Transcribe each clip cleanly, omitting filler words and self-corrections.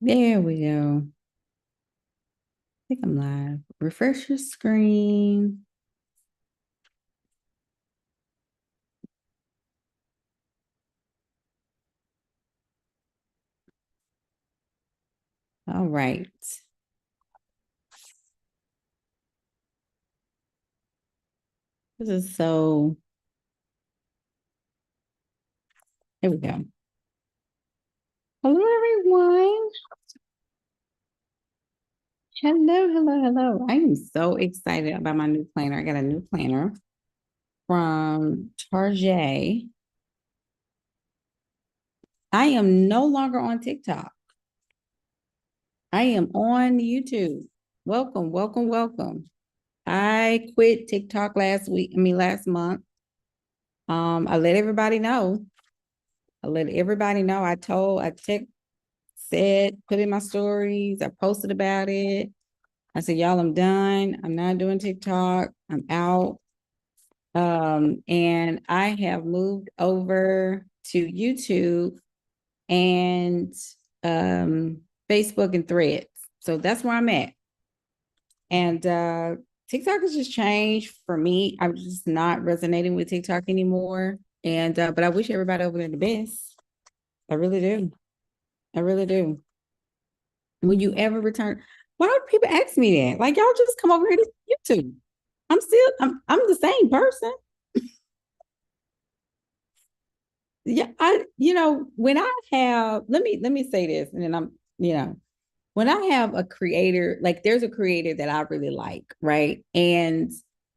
There we go. I think I'm live. Refresh your screen. All right. This is so, here we go. Hello, everyone. Hello. I am so excited about my new planner. I got a new planner from Target. I am no longer on TikTok. I am on YouTube. Welcome. I quit TikTok last month. I let everybody know. Said, put in my stories. I posted about it. I said, y'all, I'm done. I'm not doing TikTok. I'm out. And I have moved over to YouTube and Facebook and Threads. So that's where I'm at. And TikTok has just changed for me. I'm just not resonating with TikTok anymore. And but I wish everybody over there the best. I really do. I really do. Will you ever return? Why do people ask me that? Like, y'all just come over here to YouTube. I'm the same person. Yeah, when I have, let me say this, and then when I have a creator, like there's a creator that I really like, right? And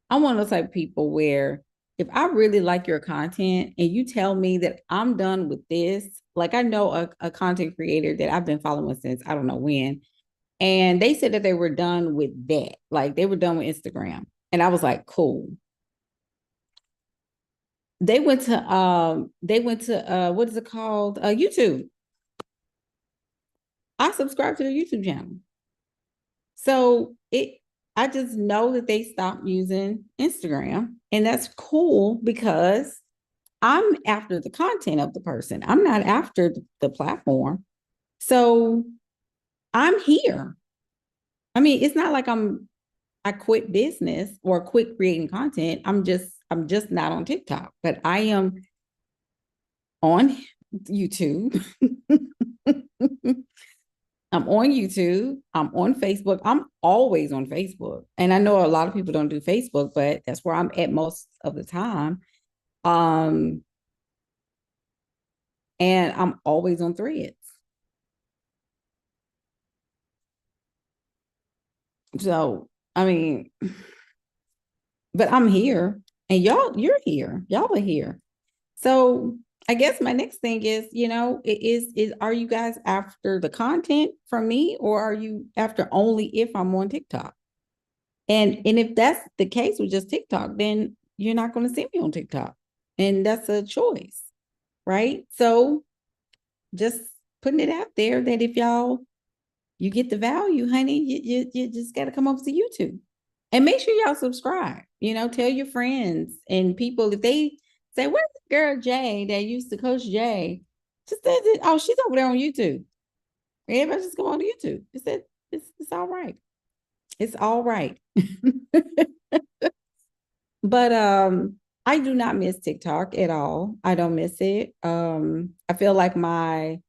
I'm one of those type of people where if I really like your content and you tell me that I'm done with this, like I know a content creator that I've been following since I don't know when, and they said that they were done with that. Like they were done with Instagram. And I was like, cool. They went to what is it called? YouTube. I subscribed to their YouTube channel. So I just know that they stopped using Instagram. And that's cool because I'm after the content of the person. I'm not after the platform. So I'm here. I mean, it's not like I quit business or quit creating content. I'm just not on TikTok, but I am on YouTube. I'm on YouTube. I'm on Facebook. I'm always on Facebook. And I know a lot of people don't do Facebook, but that's where I'm at most of the time. Um, and I'm always on Threads. So, I mean, but I'm here and you're here. Y'all are here. So I guess my next thing is, is are you guys after the content from me or are you after only if I'm on TikTok? And if that's the case with just TikTok, then you're not going to see me on TikTok. And that's a choice, right? So just putting it out there that if you get the value, honey, you just got to come over to YouTube. And make sure y'all subscribe. Tell your friends and people if they say, "Where's the girl Jay that used to coach Jay?" Just say, "Oh, she's over there on YouTube." Everybody just go on to YouTube. It's all right. It's all right. But I do not miss TikTok at all. I don't miss it. I feel like my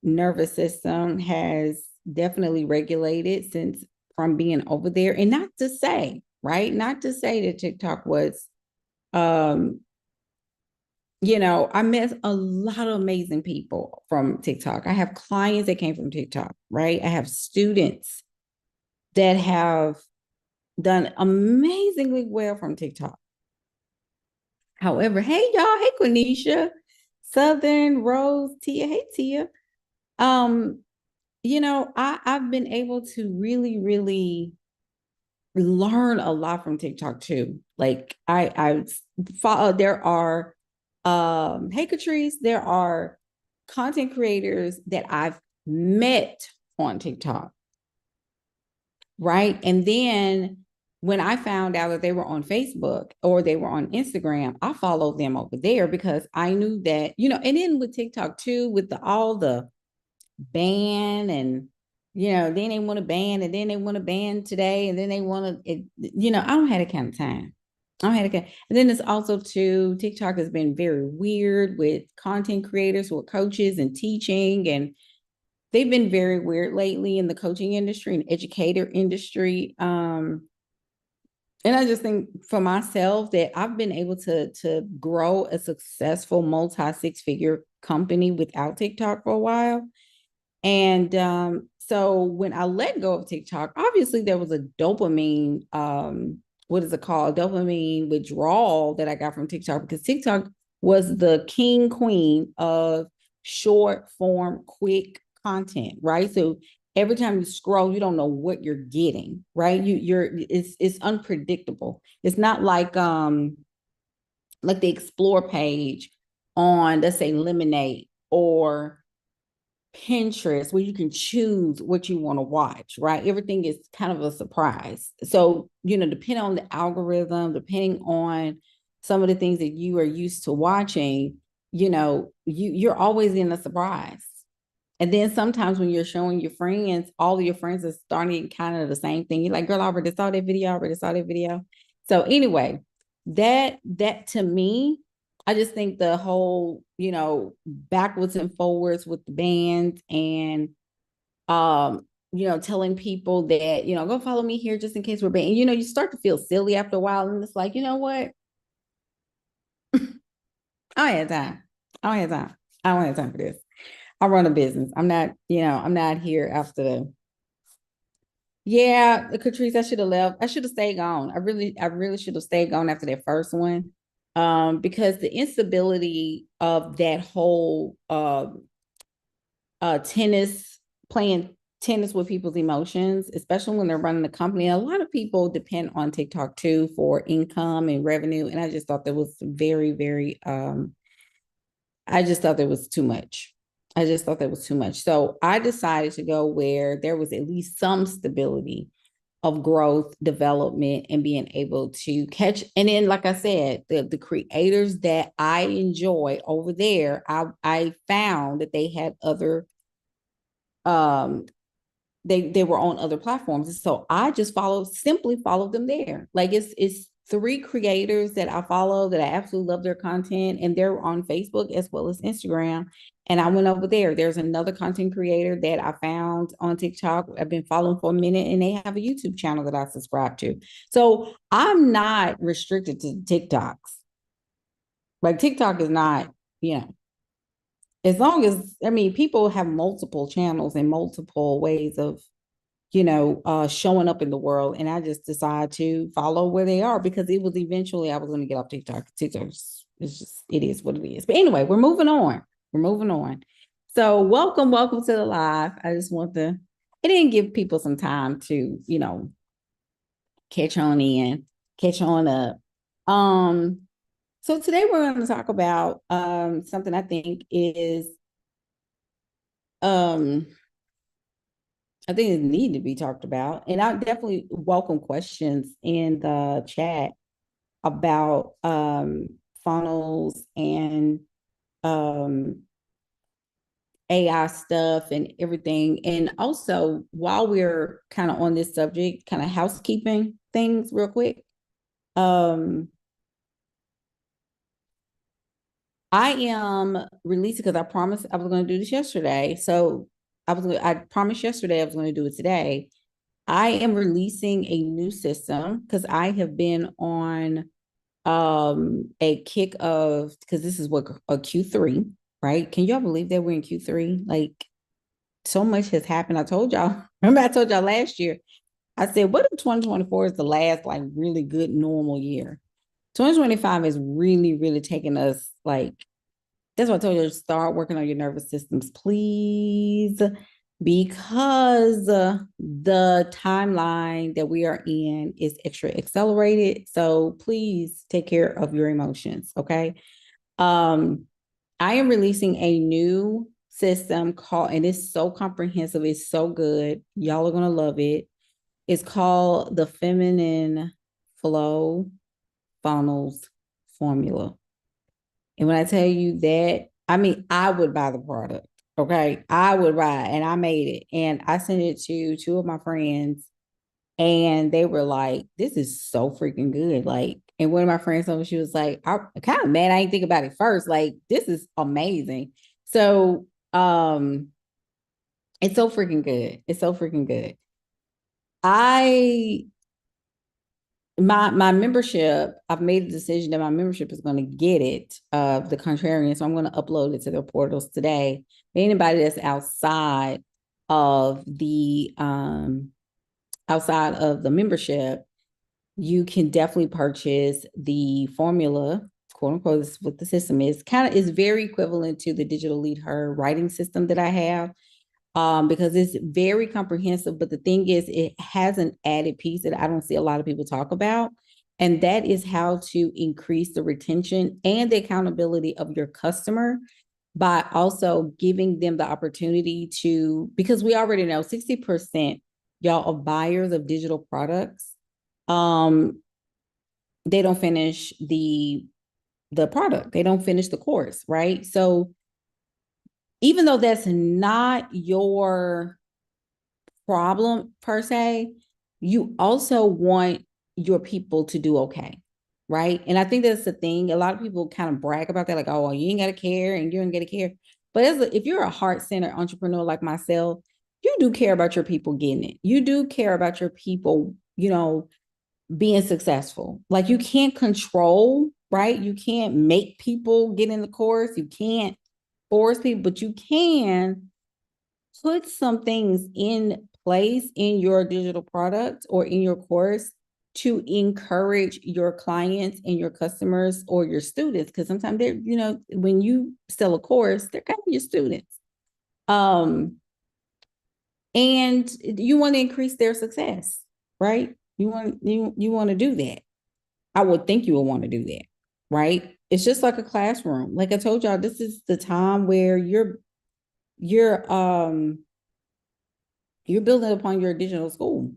nervous system has definitely regulated since from being over there. And not to say, right? Not to say that TikTok was um I met a lot of amazing people from TikTok. I have clients that came from TikTok, right? I have students that have done amazingly well from TikTok. However, hey y'all, hey Quenisha, Southern Rose, Tia, hey Tia. Um, I've been able to really, really learn a lot from TikTok too. Like I follow there are hey Catrice, there are content creators that I've met on TikTok, right? And then when I found out that they were on Facebook or they were on Instagram, I followed them over there because I knew that, and then with TikTok too, with all the ban and, then they want to ban and then they want to ban today and then they want to, I don't have that kind of time. I don't have that kind. And then it's also too, TikTok has been very weird with content creators who are coaches and teaching, and they've been very weird lately in the coaching industry and educator industry. And I just think for myself that I've been able to grow a successful multi-six-figure company without TikTok for a while. And so when I let go of TikTok, obviously there was a dopamine, what is it called? Dopamine withdrawal that I got from TikTok, because TikTok was the king, queen of short form, quick content, right? So every time you scroll, you don't know what you're getting, right? It's unpredictable. It's not like the explore page on, let's say, Lemonade or Pinterest, where you can choose what you want to watch, right? Everything is kind of a surprise. So, depending on the algorithm, depending on some of the things that you are used to watching, you're always in a surprise. And then sometimes when you're showing your friends, all of your friends are starting kind of the same thing. You're like, girl, I already saw that video, I already saw that video. So anyway, that to me, I just think the whole, backwards and forwards with the bands and telling people that, go follow me here just in case we're banned. You start to feel silly after a while. And it's like, you know what? I don't have time. I don't have time. I don't have time for this. I run a business. I'm not here after yeah, Catrice, I should have left. I should have stayed gone. I really should have stayed gone after that first one. Because the instability of that whole tennis, playing tennis with people's emotions, especially when they're running a company. A lot of people depend on TikTok too for income and revenue. And I just thought that was very, very I just thought that was too much. I just thought that was too much. So I decided to go where there was at least some stability of growth, development, and being able to catch. And then, like I said, the creators that I enjoy over there, I found that they had other um they were on other platforms. So I just simply followed them there. Like it's three creators that I follow that I absolutely love their content, and they're on Facebook as well as Instagram. And I went over there. There's another content creator that I found on TikTok. I've been following for a minute, and they have a YouTube channel that I subscribe to. So I'm not restricted to TikToks. Like TikTok is not, you know, as long as, I mean, people have multiple channels and multiple ways of showing up in the world. And I just decided to follow where they are because it was eventually I was going to get off TikTok. TikTok is just, it is what it is. But anyway, we're moving on. We're moving on. So welcome to the live. I just want to, it didn't give people some time to, catch on in, catch on up. Um, so today we're going to talk about something I think is um I think it need to be talked about. And I definitely welcome questions in the chat about funnels and um, AI stuff and everything. And also, while we're kind of on this subject, kind of housekeeping things real quick. I am releasing because I promised I was going to do this yesterday. So I promised yesterday I was going to do it today. I am releasing a new system because I have been on a kick of, because this is what a Q3, right? Can y'all believe that we're in Q3? Like so much has happened. I told y'all, remember I told y'all last year, I said, what if 2024 is the last like really good normal year? 2025 is really, really taking us like, that's why I told you to start working on your nervous systems, please, because the timeline that we are in is extra accelerated. So please take care of your emotions. Okay. Um, I am releasing a new system called, and it's so comprehensive, it's so good. Y'all are gonna love it. It's called the Feminine Flow Funnels Formula. And when I tell you that, I mean, I would buy the product. Okay. I would ride and I made it. And I sent it to two of my friends and they were like, this is so freaking good. Like, and one of my friends told me, she was like, I'm kind of mad I didn't think about it first. Like, this is amazing. So it's so freaking good. It's so freaking good. I my membership, I've made a decision that my membership is going to get it, the contrarian. So I'm going to upload it to their portals today. Anybody that's outside of the membership, you can definitely purchase the formula, quote unquote, this is what the system is. Kind of is very equivalent to the digital lead her writing system that I have, because it's very comprehensive. But the thing is, it has an added piece that I don't see a lot of people talk about. And that is how to increase the retention and the accountability of your customer by also giving them the opportunity to, because we already know 60%, y'all, of buyers of digital products, um, they don't finish the product. They don't finish the course, right? So even though that's not your problem per se, you also want your people to do okay. Right. And I think that's the thing. A lot of people kind of brag about that, like, oh, well, you ain't got to care and you ain't got to care. But if you're a heart centered entrepreneur like myself, you do care about your people getting it. You do care about your people, being successful. Like you can't control, right? You can't make people get in the course. You can't force people, but you can put some things in place in your digital product or in your course to encourage your clients and your customers or your students. Because sometimes they're, when you sell a course, they're kind of your students. And you want to increase their success, right? You want to do that. I would think you would want to do that, right? It's just like a classroom. Like I told y'all, this is the time where you're you're building upon your digital school.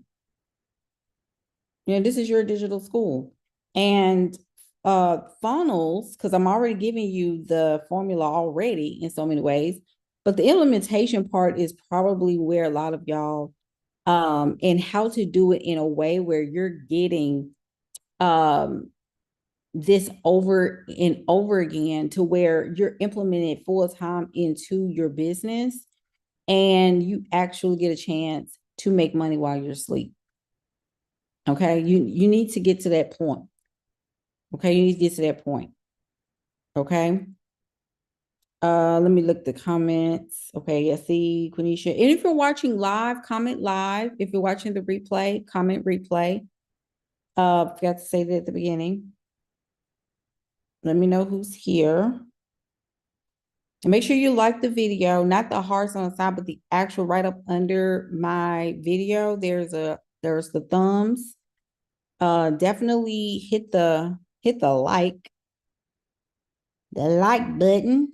This is your digital school. And funnels, because I'm already giving you the formula already in so many ways, but the implementation part is probably where a lot of y'all, and how to do it in a way where you're getting this over and over again to where you're implementing it full time into your business and you actually get a chance to make money while you're asleep. Okay. You need to get to that point. Okay. You need to get to that point. Okay. Let me look the comments. Okay, I see Quenisha. And if you're watching live, comment live. If you're watching the replay, comment replay. Forgot to say that at the beginning. Let me know who's here. And make sure you like the video, not the hearts on the side, but the actual right up under my video. There's the thumbs. Definitely hit the like button.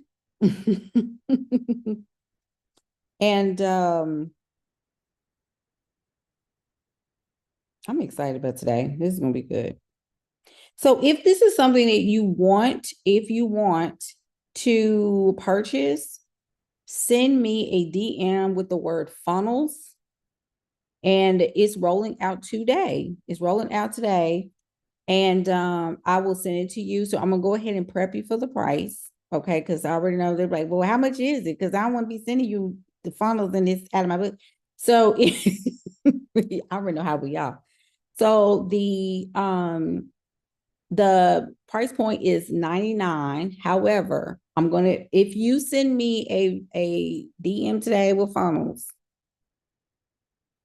And I'm excited about today. This is gonna be good. So if this is something that if you want to purchase, send me a DM with the word funnels. And it's rolling out today. It's rolling out today. And I will send it to you. So I'm gonna go ahead and prep you for the price. Okay, because I already know they're like, well, how much is it? Because I don't want to be sending you the funnels and this out of my book. So I already know how we are. So the price point is $99. However, if you send me a DM today with funnels,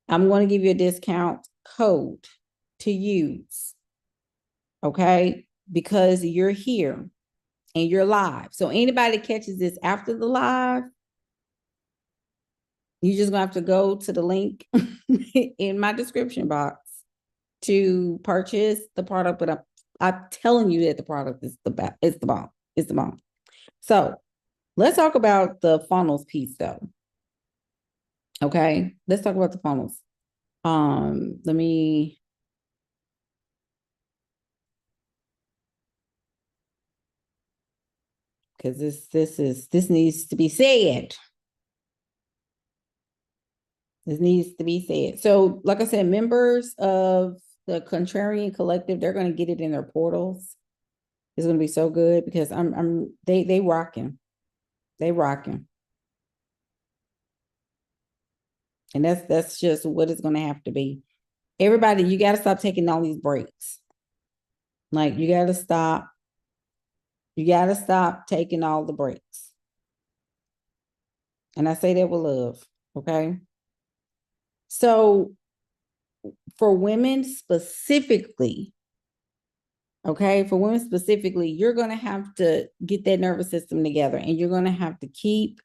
I'm going to give you a discount code to use. Okay, because you're here and you're live. So anybody that catches this after the live, you just gonna have to go to the link in my description box to purchase the product. But I'm telling you that the product is it's the bomb. It's the bomb. So let's talk about the funnels piece though. Okay, let's talk about the funnels. Let me, because this needs to be said. This needs to be said. So, like I said, members of the Contrarian Collective, they're going to get it in their portals. It's going to be so good because they rocking. They rocking. And that's just what it's going to have to be. Everybody, you got to stop taking all these breaks. Like you got to stop. You got to stop taking all the breaks. And I say that with love. Okay. So for women specifically, okay, for women specifically, you're going to have to get that nervous system together and you're going to have to keep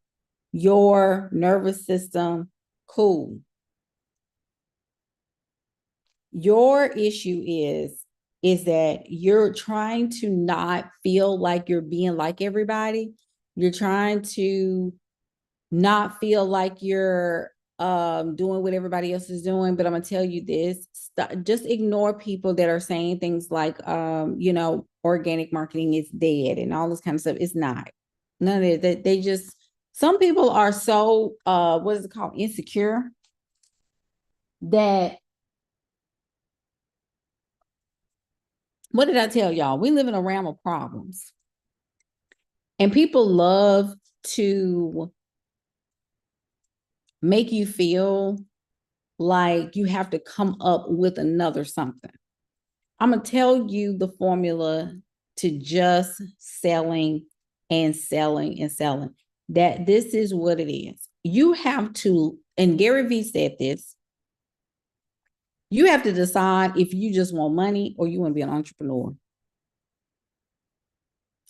your nervous system cool. Your issue is that you're trying to not feel like you're being like everybody. You're trying to not feel like you're doing what everybody else is doing. But I'm gonna tell you this: just ignore people that are saying things like, organic marketing is dead and all this kind of stuff. It's not. None of it. They just some people are so what is it called, insecure, that what did I tell y'all? We live in a realm of problems, and people love to make you feel like you have to come up with another something. I'm going to tell you the formula to just selling and selling and selling. That this is what it is. You have to, and Gary Vee said this, you have to decide if you just want money or you want to be an entrepreneur.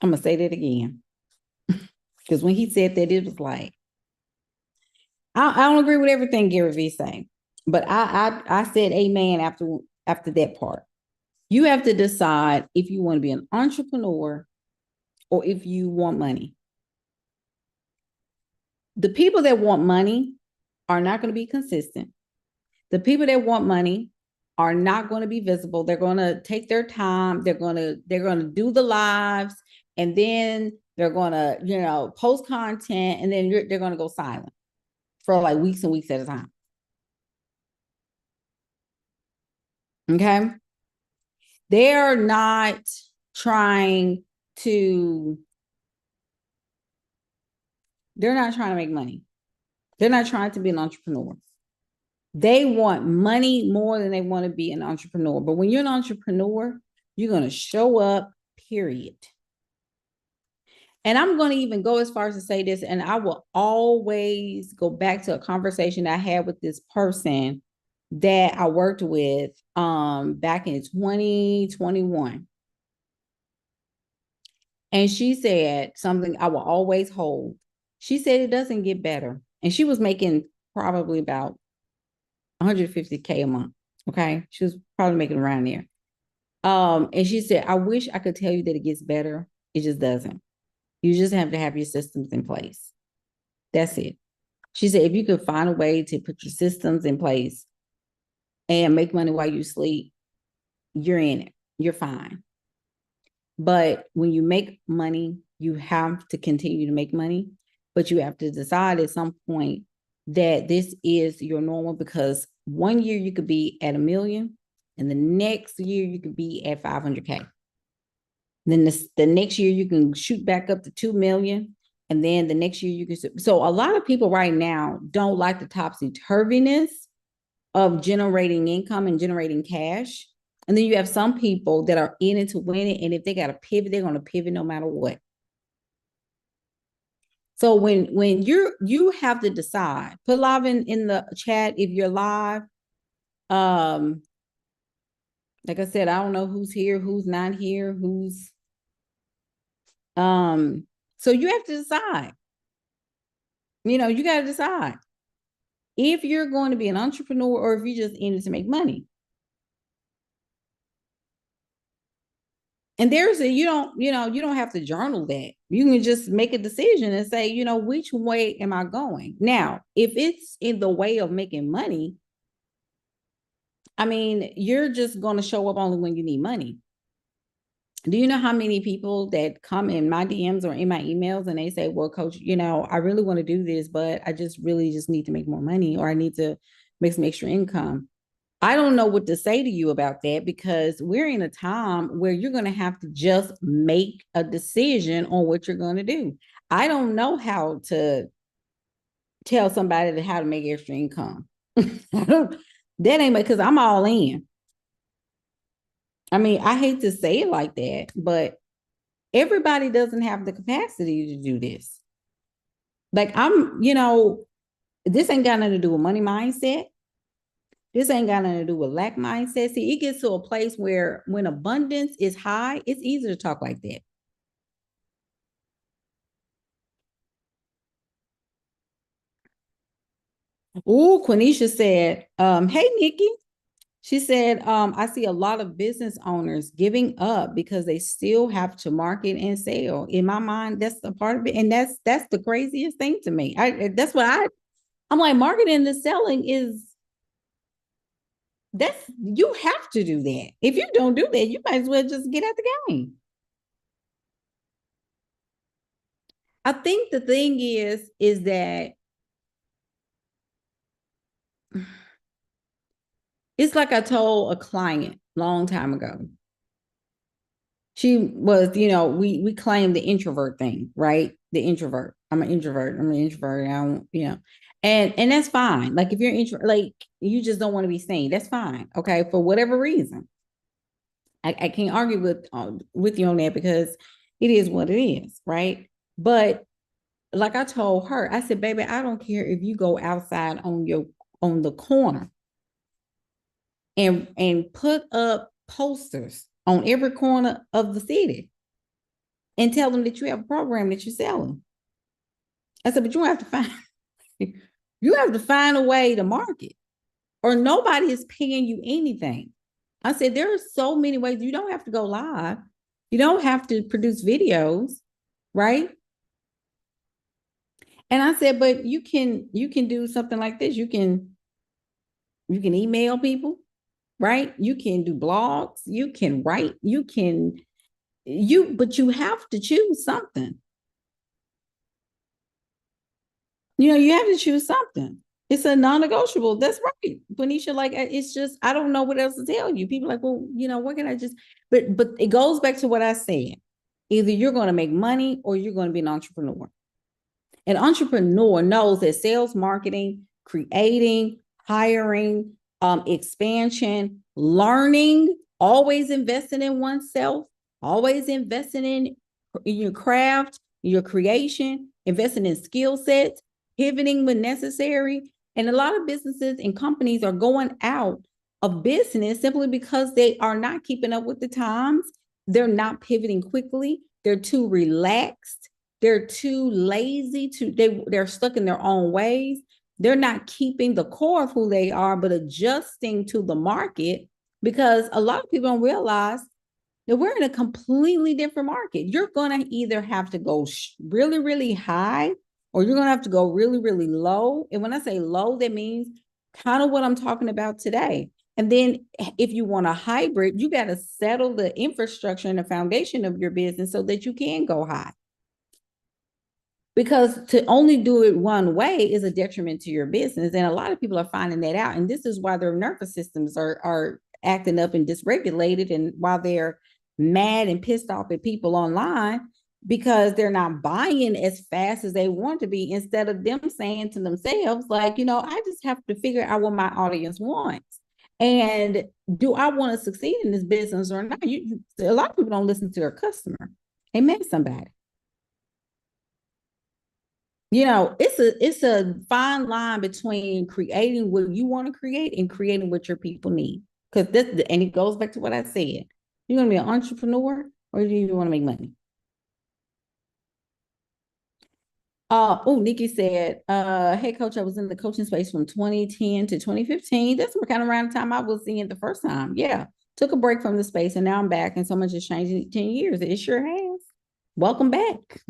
I'm going to say that again. Because when he said that, it was like, I don't agree with everything Gary Vee saying, but I said amen after that part. You have to decide if you want to be an entrepreneur or if you want money. The people that want money are not going to be consistent. The people that want money are not going to be visible. They're going to take their time. They're going to do the lives, and then they're going to, post content, and then they're going to go silent for like weeks and weeks at a time. Okay. They're not trying to make money. They're not trying to be an entrepreneur. They want money more than they want to be an entrepreneur. But when you're an entrepreneur, you're going to show up, period. And I'm going to even go as far as to say this, and I will always go back to a conversation I had with this person that I worked with back in 2021. And she said something I will always hold. She said it doesn't get better. And she was making probably about $150K a month. Okay. She was probably making around there. And she said, I wish I could tell you that it gets better. It just doesn't. You just have to have your systems in place. That's it. She said, if you could find a way to put your systems in place and make money while you sleep, you're in it. You're fine. But when you make money, you have to continue to make money, but you have to decide at some point that this is your normal, because one year you could be at $1 million and the next year you could be at 500K. Then the next year you can shoot back up to 2 million. And then the next year you can. So a lot of people right now don't like the topsy-turviness of generating income and generating cash. And then you have some people that are in it to win it. And if they got to pivot, they're going to pivot no matter what. So when you have to decide, put live in the chat if you're live. Like I said, I don't know who's here, who's not here, who's so you have to decide. You got to decide if you're going to be an entrepreneur or if you just in it to make money. And you don't have to journal that. You can just make a decision and say, which way am I going? Now, if it's in the way of making money, I mean, you're just going to show up only when you need money. Do you know how many people that come in my DMs or in my emails and they say, well, coach, I really want to do this, but I just really just need to make more money, or I need to make some extra income. I don't know what to say to you about that, because we're in a time where you're going to have to just make a decision on what you're going to do. I don't know how to tell somebody how to make extra income. That ain't because I'm all in. I mean, I hate to say it like that, but everybody doesn't have the capacity to do this. Like this ain't got nothing to do with money mindset. This ain't got nothing to do with lack mindset. See, it gets to a place where when abundance is high, it's easy to talk like that. Oh, Quenisha said, hey, Nikki. She said, I see a lot of business owners giving up because they still have to market and sell. In my mind, that's the part of it. And that's the craziest thing to me. I'm like, marketing and selling you have to do that. If you don't do that, you might as well just get out the game. I think the thing is that it's like I told a client a long time ago. She was, we claim the introvert thing, right? The introvert. I'm an introvert. I'm an introvert. I don't, and that's fine. Like if you're introvert, like you just don't want to be seen. That's fine. Okay, for whatever reason. I can't argue with you on that, because it is what it is, right? But like I told her, I said, baby, I don't care if you go outside on the corner and put up posters on every corner of the city and tell them that you have a program that you're selling. I said, but you have to find a way to market, or nobody is paying you anything. I said, there are so many ways. You don't have to go live. You don't have to produce videos, right? And I said, but you can do something like this. You can email people, right? You can do blogs, you can write, but you have to choose something. You have to choose something. It's a non-negotiable. That's right, Benicia. Like it's just, I don't know what else to tell you. People are like, well, what can I just? But it goes back to what I said. Either you're going to make money or you're going to be an entrepreneur. An entrepreneur knows that sales, marketing, creating, hiring, expansion, learning, always investing in oneself, always investing in your craft, your creation, investing in skill sets, pivoting when necessary. And a lot of businesses and companies are going out of business simply because they are not keeping up with the times. They're not pivoting quickly. They're too relaxed. They're too lazy they're stuck in their own ways. They're not keeping the core of who they are, but adjusting to the market, because a lot of people don't realize that we're in a completely different market. You're going to either have to go really, really high, or you're going to have to go really, really low. And when I say low, that means kind of what I'm talking about today. And then if you want a hybrid, you got to settle the infrastructure and the foundation of your business so that you can go high. Because to only do it one way is a detriment to your business. And a lot of people are finding that out. And this is why their nervous systems are acting up and dysregulated, and why they're mad and pissed off at people online, because they're not buying as fast as they want to be, instead of them saying to themselves, like, I just have to figure out what my audience wants. And do I want to succeed in this business or not? A lot of people don't listen to their customer. They met somebody. It's a fine line between creating what you want to create and creating what your people need. Because and it goes back to what I said. You're going to be an entrepreneur, or do you want to make money? Nikki said, hey coach, I was in the coaching space from 2010 to 2015. That's kind of around the time I was in the first time. Yeah. Took a break from the space and now I'm back, and so much has changed in 10 years. It sure has. Welcome back.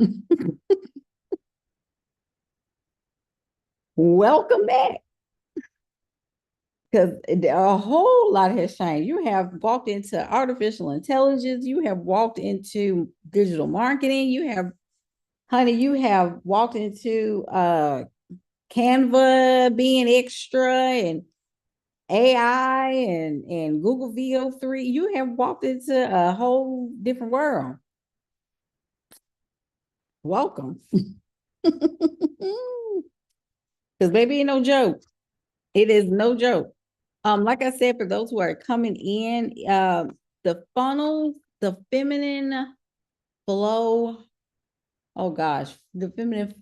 Welcome back. because a whole lot has changed. You have walked into artificial intelligence, you have walked into digital marketing, you have, honey, you have walked into Canva being extra and AI and Google VO3. You have walked into a whole different world. Welcome. Because baby, ain't no joke. It is no joke. Like I said, for those who are coming in, the funnel, the feminine flow, oh gosh, the feminine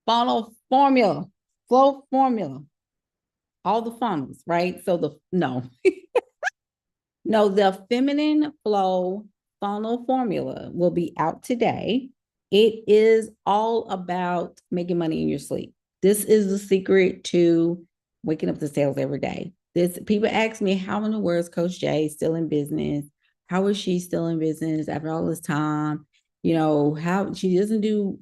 funnel formula, flow formula, all the funnels, right? So no, the feminine flow funnel formula will be out today. It is all about making money in your sleep. This is the secret to waking up to sales every day. This people ask me, how in the world is Coach J still in business? How is she still in business after all this time? How she doesn't do,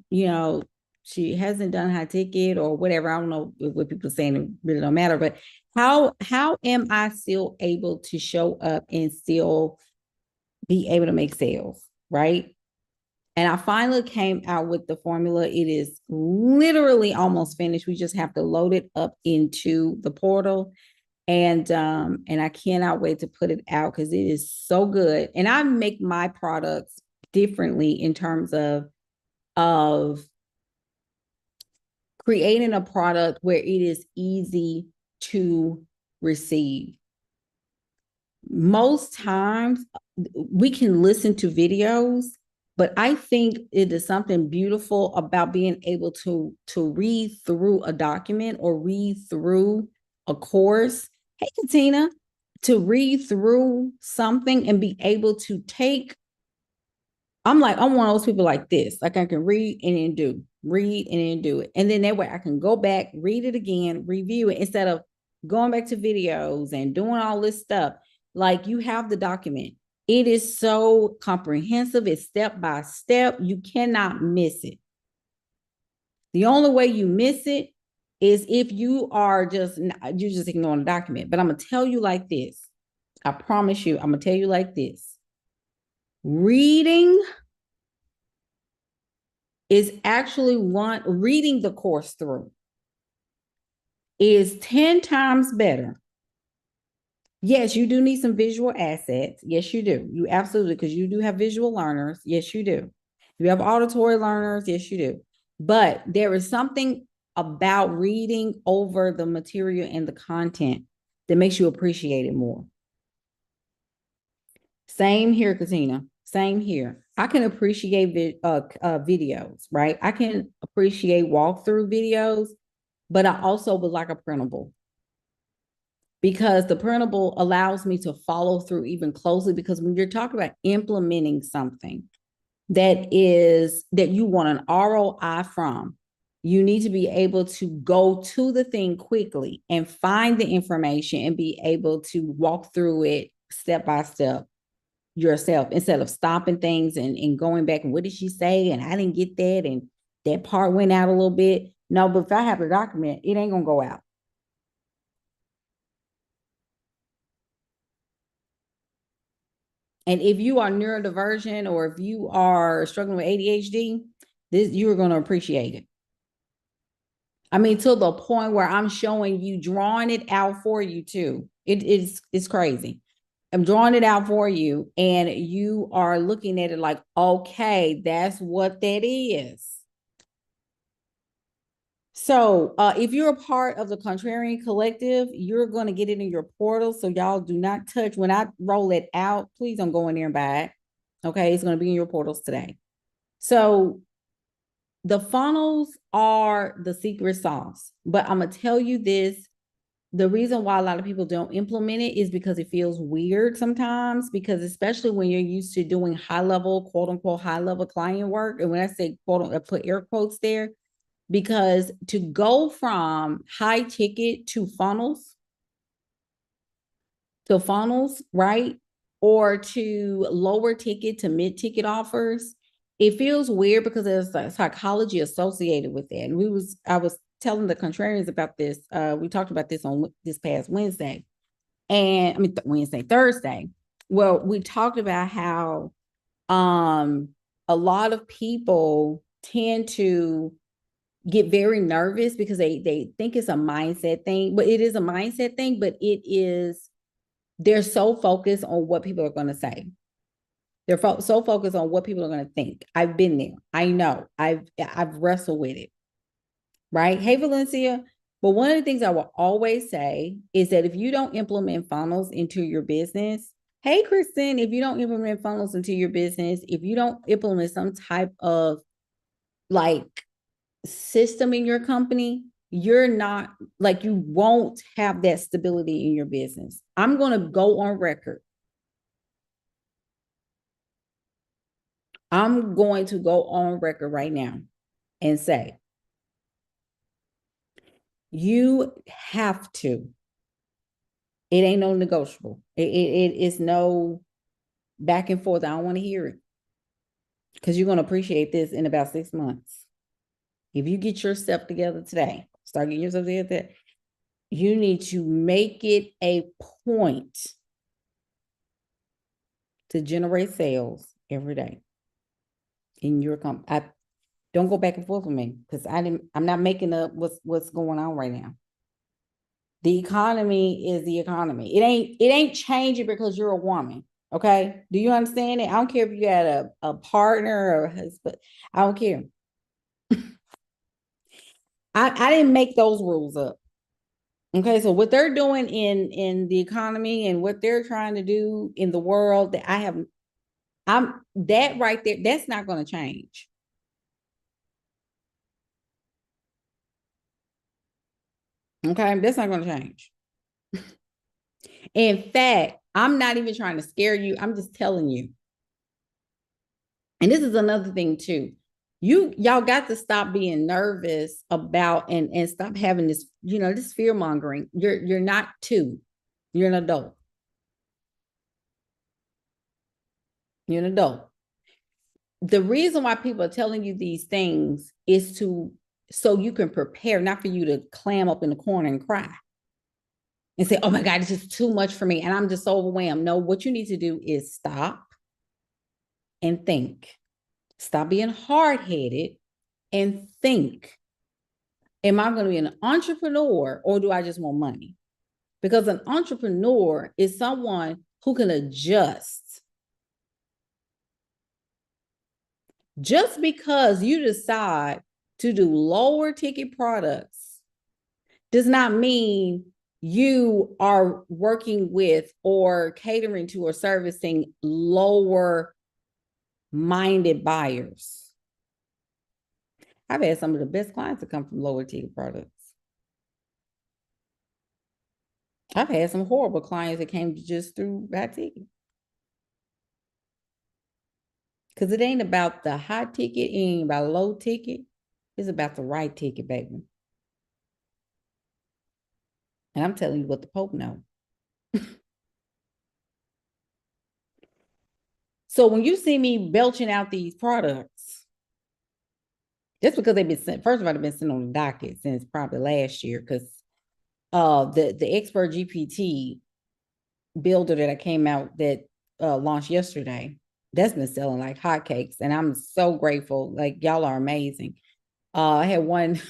she hasn't done high ticket or whatever. I don't know what people are saying, it really don't matter, but how am I still able to show up and still be able to make sales, right? And I finally came out with the formula. It is literally almost finished. We just have to load it up into the portal. And I cannot wait to put it out because it is so good. And I make my products differently in terms of creating a product where it is easy to receive. Most times we can listen to videos, but I think it is something beautiful about being able to read through a document or read through a course. Hey, Katina, to read through something and be able to take. I'm one of those people like this. Like I can read and then do it. And then that way I can go back, read it again, review it instead of going back to videos and doing all this stuff. Like you have the document. It is so comprehensive. It's step by step. You cannot miss it. The only way you miss it is if you're just ignoring the document. But I'm going to tell you like this. I promise you, I'm going to tell you like this. Reading is actually reading the course through is 10 times better. Yes, you do need some visual assets. Yes, you do. You absolutely, because you do have visual learners. Yes, you do. You have auditory learners. Yes, you do. But there is something about reading over the material and the content that makes you appreciate it more. Same here, Katina. Same here. I can appreciate videos, right? I can appreciate walkthrough videos, but I also would like a printable because the printable allows me to follow through even closely. Because when you're talking about implementing something that you want an ROI from, you need to be able to go to the thing quickly and find the information and be able to walk through it step by step yourself instead of stopping things and going back and what did she say and I didn't get that and that part went out a little bit. No, but if I have the document, it ain't gonna go out. And if you are neurodivergent or if you are struggling with ADHD, you're going to appreciate it. I mean, to the point where I'm showing you, drawing it out for you too. It's crazy. I'm drawing it out for you, and you are looking at it like, okay, that's what that is. So if you're a part of the Contrarian Collective, you're going to get it in your portal. So y'all do not touch. When I roll it out, please don't go in there and buy it. Okay, it's going to be in your portals today. So the funnels are the secret sauce. But I'm going to tell you this. The reason why a lot of people don't implement it is because it feels weird sometimes, because especially when you're used to doing high level, quote unquote, high level client work. And when I say quote, I put air quotes there, because to go from high ticket to funnels, right? Or to lower ticket to mid ticket offers, it feels weird because there's a psychology associated with that. And I was telling the contrarians about this. We talked about this on this past Wednesday. and I mean Wednesday, Thursday. Well, we talked about how a lot of people tend to get very nervous because they think it's a mindset thing, but it is a mindset thing, but it is, they're so focused on what people are going to say. They're so focused on what people are going to think. I've been there. I know. I've wrestled with it. Right? Hey, Valencia. But one of the things I will always say is that if you don't implement funnels into your business, hey, Kristen, if you don't implement funnels into your business, if you don't implement some type of like system in your company, you're not, like, you won't have that stability in your business. I'm going to go on record. I'm going to go on record right now and say, you have to. It ain't no negotiable. It is no back and forth. I don't want to hear it, because you're going to appreciate this in about 6 months. If you get yourself together today, start getting yourself together, you need to make it a point to generate sales every day in your company. Don't go back and forth with me, because I'm not making up what's going on right now. The economy is the economy. It ain't changing because you're a woman. Okay. Do you understand it? I don't care if you got a partner or a husband. I don't care. I didn't make those rules up. Okay. So what they're doing in the economy and what they're trying to do in the world, that I'm that right there, that's not going to change. Okay. That's not going to change. In fact, I'm not even trying to scare you. I'm just telling you. And this is another thing too. Y'all got to stop being nervous about and stop having this, this fear mongering. You're not two. You're an adult. You're an adult. The reason why people are telling you these things is so you can prepare, not for you to clam up in the corner and cry and say, oh my God, it's just too much for me and I'm just so overwhelmed. No, what you need to do is stop and think. Stop being hard-headed and think. Am I going to be an entrepreneur, or do I just want money? Because an entrepreneur is someone who can adjust. Just because you decide to do lower ticket products does not mean you are working with or catering to or servicing lower minded buyers. I've had some of the best clients that come from lower ticket products. I've had some horrible clients that came just through high ticket. Because it ain't about the high ticket, it ain't about low ticket. It's about the right ticket, baby. And I'm telling you what the Pope knows. So when you see me belching out these products, just because they've been sent, first of all, they've been sent on the docket since probably last year, because the expert GPT builder that I came out that launched yesterday, that's been selling like hotcakes. And I'm so grateful. Like, y'all are amazing. I had one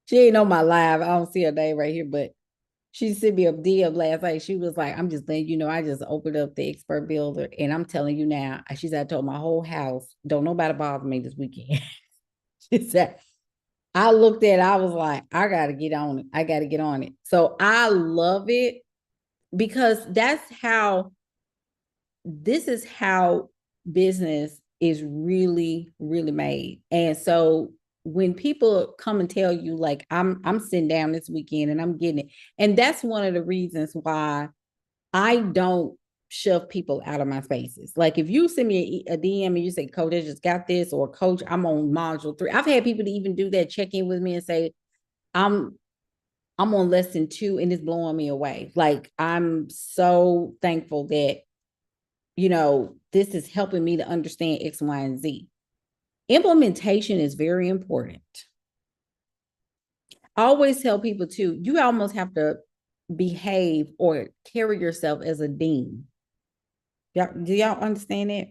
she ain't on my live. I don't see her name right here, but she sent me a DM last night. She was like, I'm just letting you know, I just opened up the expert builder and I'm telling you now, she said, I told my whole house, don't nobody bother me this weekend. She said, I looked at it, I was like, I got to get on it. I got to get on it. So I love it, because this is how business is really, really made. And so when people come and tell you, like, I'm sitting down this weekend and I'm getting it. And that's one of the reasons why I don't shove people out of my spaces. Like, if you send me a DM and you say, Coach, I just got this, or Coach, I'm on module 3. I've had people to even do that, check in with me and say, I'm on lesson 2 and it's blowing me away. Like, I'm so thankful that, this is helping me to understand X, Y, and Z. Implementation is very important. I always tell people too, you almost have to behave or carry yourself as a dean. Do y'all understand that?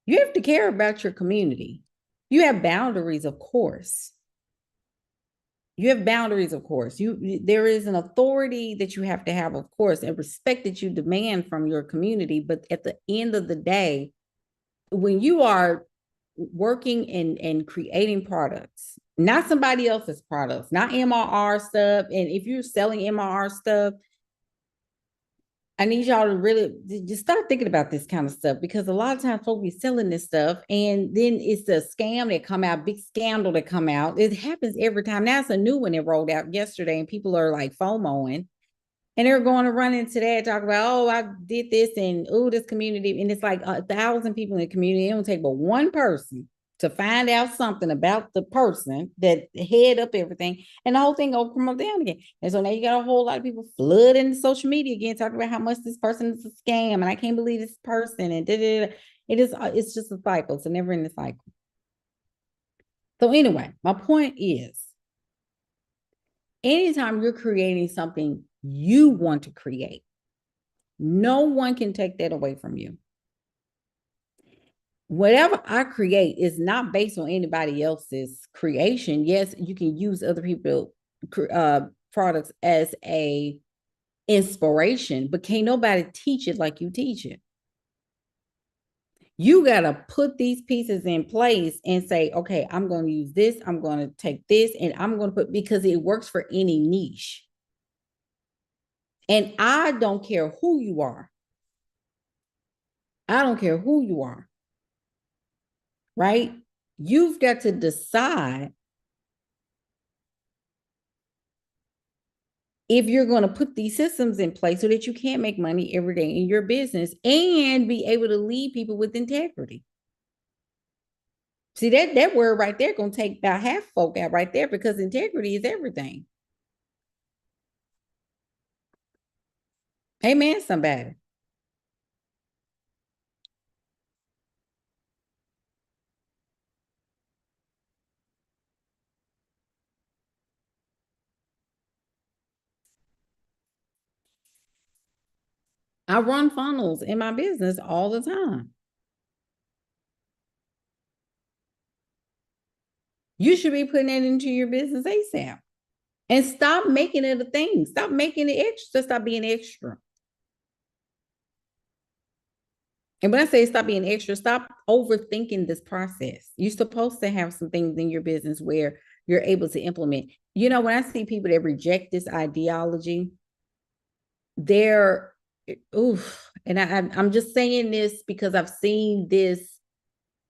You have to care about your community. You have boundaries, of course. You have boundaries, of course. There is an authority that you have to have, of course, and respect that you demand from your community. But at the end of the day, when you are working and creating products, not somebody else's products, not MRR stuff. And if you're selling MRR stuff, I need y'all to really just start thinking about this kind of stuff, because a lot of times folks be selling this stuff and then it's a scam that come out, big scandal that come out. It happens every time. Now it's a new one that rolled out yesterday and people are like FOMOing. And they're going to run into that, talk about, oh, I did this and oh, this community. And it's like 1,000 people in the community. It don't take but one person to find out something about the person that head up everything. And the whole thing will come up down again. And so now you got a whole lot of people flooding social media again, talking about how much this person is a scam. And I can't believe this person. And it's just a cycle. It's a never ending cycle. So anyway, my point is, anytime you're creating something you want to create, no one can take that away from you. Whatever I create is not based on anybody else's creation. Yes, you can use other people's products as a inspiration, but can't nobody teach it like you teach it. You got to put these pieces in place and say, okay, I'm going to use this. I'm going to take this and I'm going to put, because it works for any niche. And I don't care who you are. I don't care who you are. Right? You've got to decide if you're going to put these systems in place so that you can make money every day in your business and be able to lead people with integrity. See, that word right there going to take about half folk out right there, because integrity is everything. Amen, somebody. I run funnels in my business all the time. You should be putting it into your business ASAP. And stop making it a thing. Stop making it extra. Stop being extra. And when I say stop being extra, stop overthinking this process. You're supposed to have some things in your business where you're able to implement. You know, when I see people that reject this ideology, they're oof. And I'm just saying this because I've seen this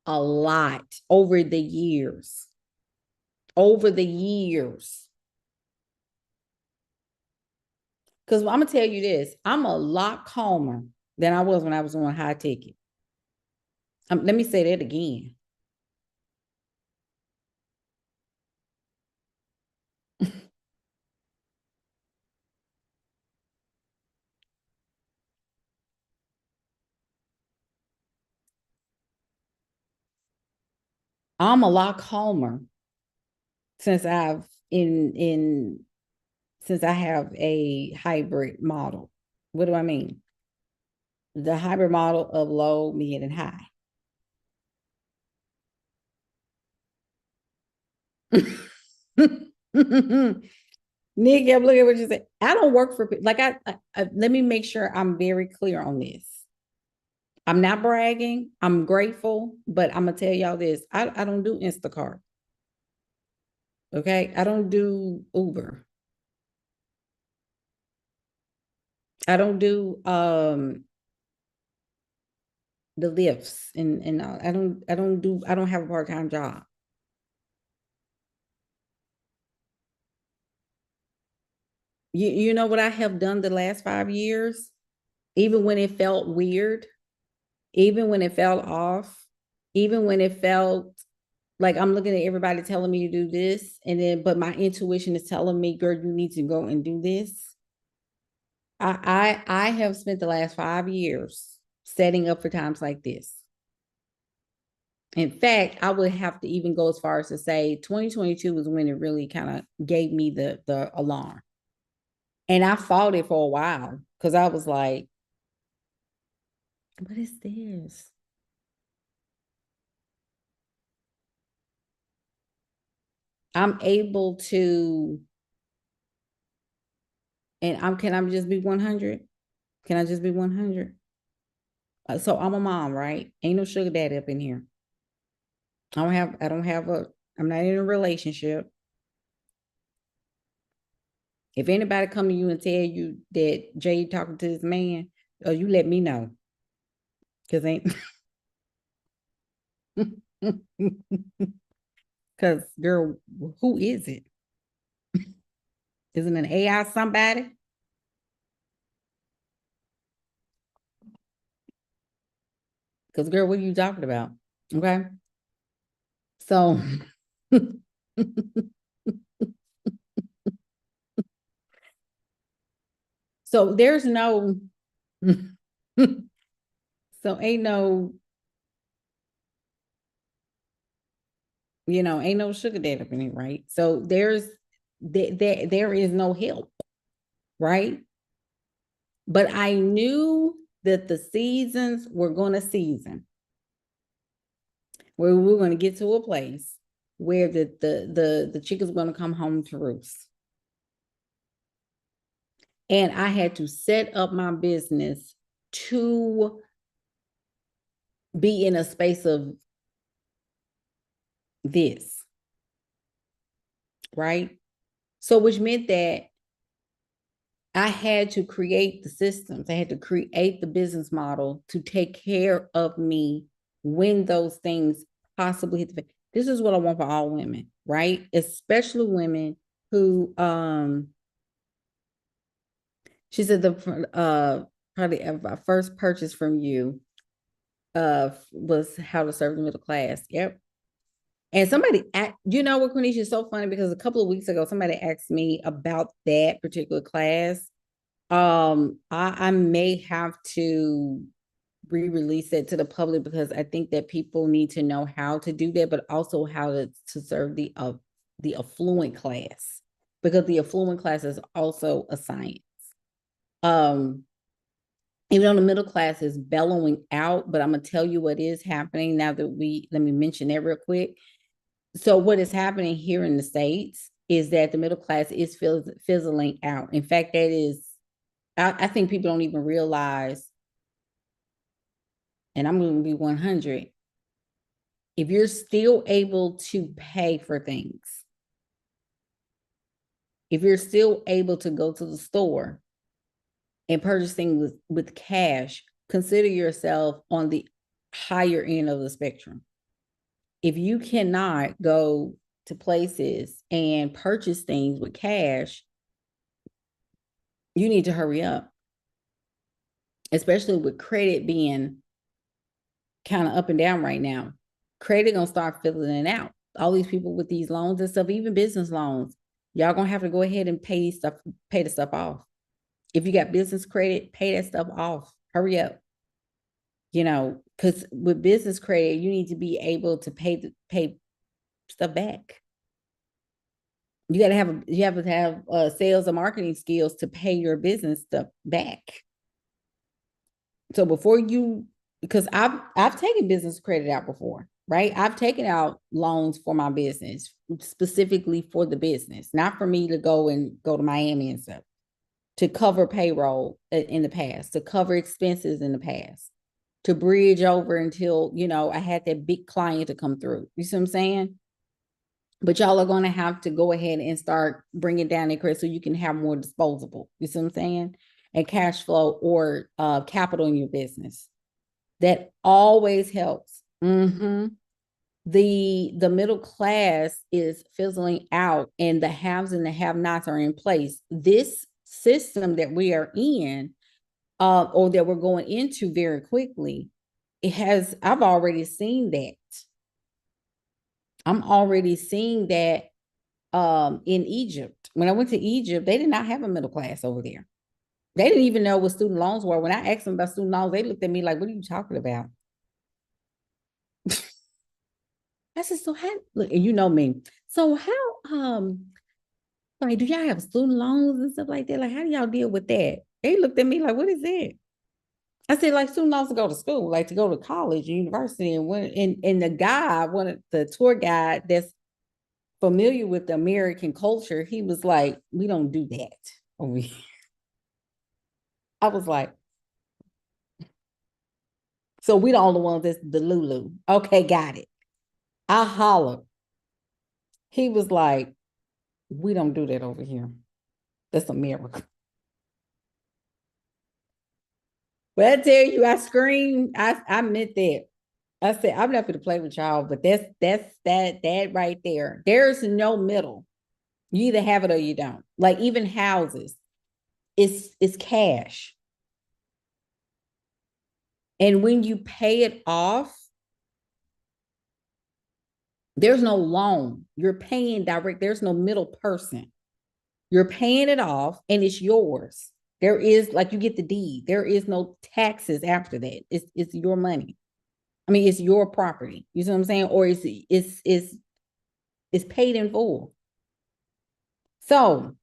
a lot over the years. Over the years. Because I'm gonna tell you this, I'm a lot calmer than I was when I was on high ticket. Let me say that again. I'm a lot calmer since I've in since I have a hybrid model. What do I mean? The hybrid model of low, mid, and high. Nick, I'm looking at what you said. I don't work for like let me make sure I'm very clear on this. I'm not bragging. I'm grateful, but I'm gonna tell y'all this. I don't do Instacart. Okay. I don't do Uber. I don't do the lifts and I don't have a part-time job. You know what I have done the last 5 years? Even when it felt weird, even when it felt off, even when it felt like I'm looking at everybody telling me to do this, and then but my intuition is telling me, girl, you need to go and do this. I have spent the last 5 years setting up for times like this. In fact, I would have to even go as far as to say 2022 was when it really kind of gave me the alarm. And I fought it for a while because I was like, what is this? I'm able to, and can I just be 100? Can I just be 100? So I'm a mom, right? Ain't no sugar daddy up in here. I don't have I'm not in a relationship. If anybody come to you and tell you that Jay talking to this man, you let me know. Cause ain't cause girl, who is it? Is it an AI somebody? Cause girl, what are you talking about? Okay. So so there's no so ain't no, ain't no sugar daddy up in it, right? So there is no help, right? But I knew that the seasons were gonna season, where we were gonna get to a place where the chicken's gonna come home to roost. And I had to set up my business to be in a space of this, right? So, which meant that I had to create the systems, I had to create the business model to take care of me when those things possibly hit the fan. This is what I want for all women, right? Especially women who, she said probably my first purchase from you was how to serve the middle class. Yep. And somebody, what, Quenisha, is so funny because a couple of weeks ago, somebody asked me about that particular class. I may have to re-release it to the public because I think that people need to know how to do that, but also how to serve the affluent class, because the affluent class is also a science. Um, Even though the middle class is bellowing out, but I'm gonna tell you what is happening now that let me mention that real quick. So what is happening here in the States is that the middle class is fizzling out. In fact, I think people don't even realize, and I'm going to be 100, if you're still able to pay for things, if you're still able to go to the store and purchase things with cash, consider yourself on the higher end of the spectrum. If you cannot go to places and purchase things with cash, you need to hurry up, especially with credit being kind of up and down right now. Credit gonna start filling it out. All these people with these loans and stuff, even business loans, y'all gonna have to go ahead and pay the stuff off. If you got business credit, pay that stuff off. Hurry up. Because with business credit, you need to be able to pay stuff back. You have to have sales and marketing skills to pay your business stuff back. So before you, because I've taken business credit out before, right? I've taken out loans for my business, specifically for the business, not for me to go to Miami and stuff, to cover payroll in the past, to cover expenses in the past, to bridge over until, I had that big client to come through. You see what I'm saying? But y'all are going to have to go ahead and start bringing down the credit so you can have more disposable. You see what I'm saying? And cash flow or capital in your business. That always helps. Mm-hmm. The middle class is fizzling out, and the haves and the have-nots are in place. This system that we are in, or that we're going into very quickly, I've already seen that. I'm already seeing that in Egypt. When I went to Egypt, they did not have a middle class over there. They didn't even know what student loans were. When I asked them about student loans, they looked at me like, what are you talking about? I said, so how, look, and you know me. So how, like, do y'all have student loans and stuff like that? Like, how do y'all deal with that? They looked at me like, what is that? I said, like, student loans to go to school, like to go to college, university. And the guy, one of the tour guide that's familiar with the American culture, he was like, we don't do that over here. I was like, so we the only ones that's the Lulu. Okay, got it. I hollered. He was like, we don't do that over here. That's America. But I tell you, I screamed. I meant that. I said, I'm not going to play with y'all, but that right there. There's no middle. You either have it or you don't. Like even houses, it's cash. And when you pay it off, there's no loan. You're paying direct. There's no middle person. You're paying it off and it's yours. There is like you get the deed. There is no taxes after that. It's your money. I mean, it's your property. You see what I'm saying? Or it's paid in full. So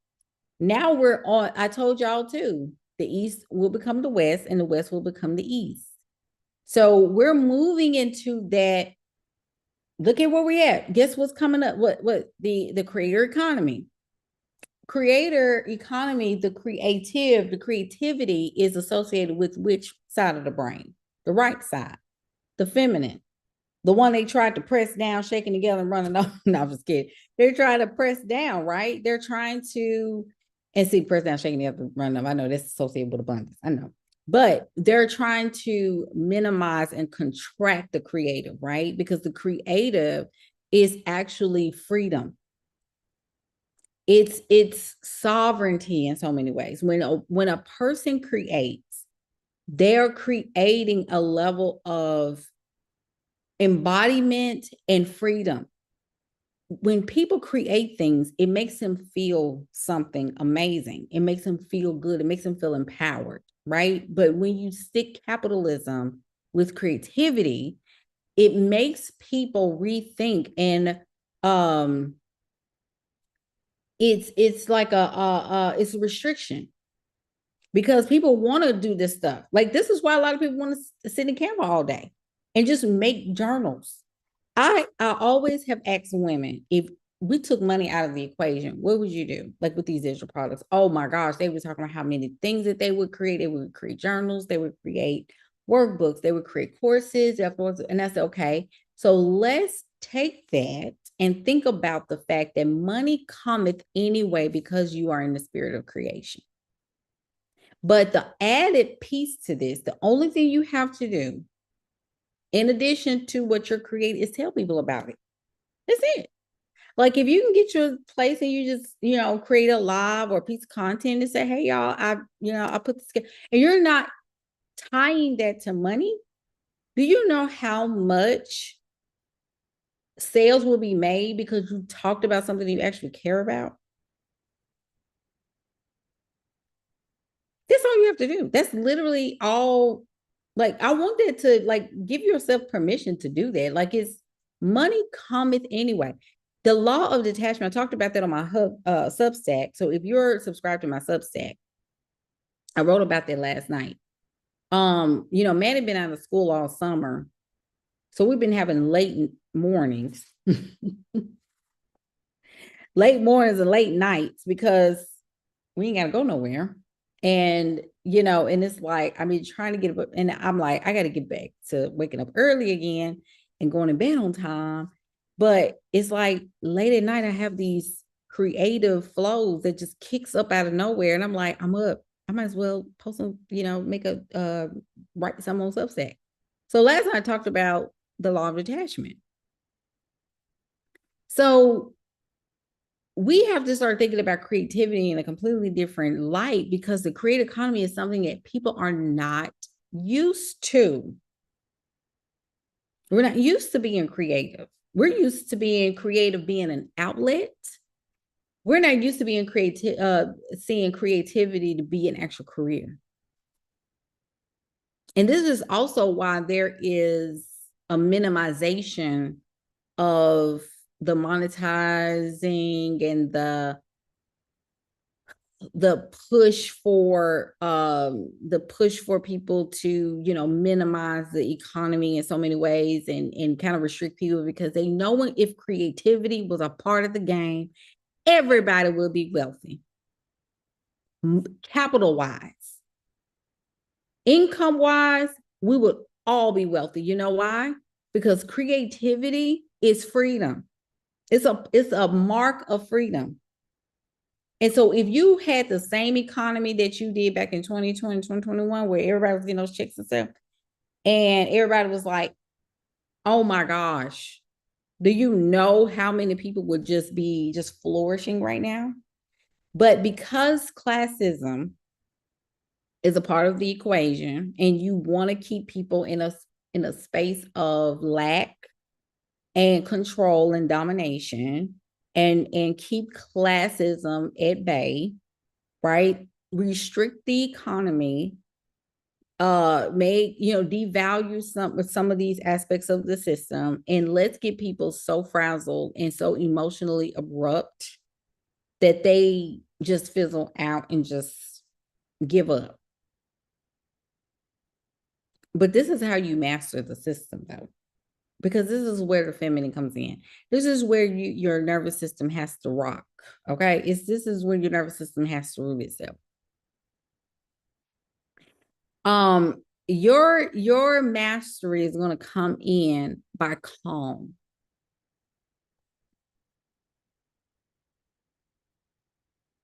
now we're on. I told y'all too. The East will become the West, and the West will become the East. So we're moving into that. Look at where we're at. Guess what's coming up? What the creator economy? Creator economy, the creativity is associated with which side of the brain? The right side, the feminine, the one they tried to press down, shaking together and running off. No, I'm just kidding. They're trying to press down, right? They're trying to, and see, press down, shaking together, running off. I know that's associated with abundance. I know. But they're trying to minimize and contract the creative, right? Because the creative is actually freedom. It's sovereignty in so many ways. When a person creates, they're creating a level of embodiment and freedom. When people create things, it makes them feel something amazing. It makes them feel good. It makes them feel empowered, right? But when you stick capitalism with creativity, it makes people rethink, and it's like it's a restriction because people want to do this stuff. Like this is why a lot of people want to sit in camera all day and just make journals. I always have asked women, if we took money out of the equation, what would you do? Like with these digital products? Oh my gosh, they were talking about how many things that they would create. They would create journals, they would create workbooks, they would create courses, and I said, okay, so let's take that and think about the fact that money cometh anyway because you are in the spirit of creation. But the added piece to this, the only thing you have to do, in addition to what you're creating, is tell people about it. That's it. Like if you can get your place and you just, create a live or a piece of content and say, hey, y'all, I put this, and you're not tying that to money. Do you know how much sales will be made because you talked about something you actually care about? That's all you have to do. That's literally all. Like, I want that to like give yourself permission to do that. Like, it's money cometh anyway. The law of detachment, I talked about that on my Substack. So if you're subscribed to my Substack, I wrote about that last night. Man had been out of school all summer. So we've been having late mornings, late mornings and late nights because we ain't got to go nowhere. And, and it's like, I mean, trying to get up, and I'm like, I got to get back to waking up early again and going to bed on time. But it's like late at night, I have these creative flows that just kicks up out of nowhere. And I'm like, I'm up. I might as well post some, make write some on Substack. So last night I talked about the law of detachment. So we have to start thinking about creativity in a completely different light because the creative economy is something that people are not used to. We're not used to being creative. We're used to being creative, being an outlet. We're not used to being creative, seeing creativity to be an actual career. And this is also why there is a minimization of the monetizing and the push for people to, you know, minimize the economy in so many ways and kind of restrict people, because they know when, if creativity was a part of the game, everybody will be wealthy, capital wise, income wise, we would all be wealthy. You know why? Because creativity is freedom. It's a mark of freedom. And so if you had the same economy that you did back in 2020, 2021, where everybody was getting those checks and stuff, and everybody was like, oh my gosh, do you know how many people would just be just flourishing right now? But because classism is a part of the equation, and you want to keep people in a space of lack and control and domination, and keep classism at bay, right? Restrict the economy, make, you know, devalue some of these aspects of the system, and let's get people so frazzled and so emotionally abrupt that they just fizzle out and just give up. But this is how you master the system, though, because this is where the feminine comes in. This is where your nervous system has to rock. Okay, this is where your nervous system has to root itself. Your mastery is going to come in by calm.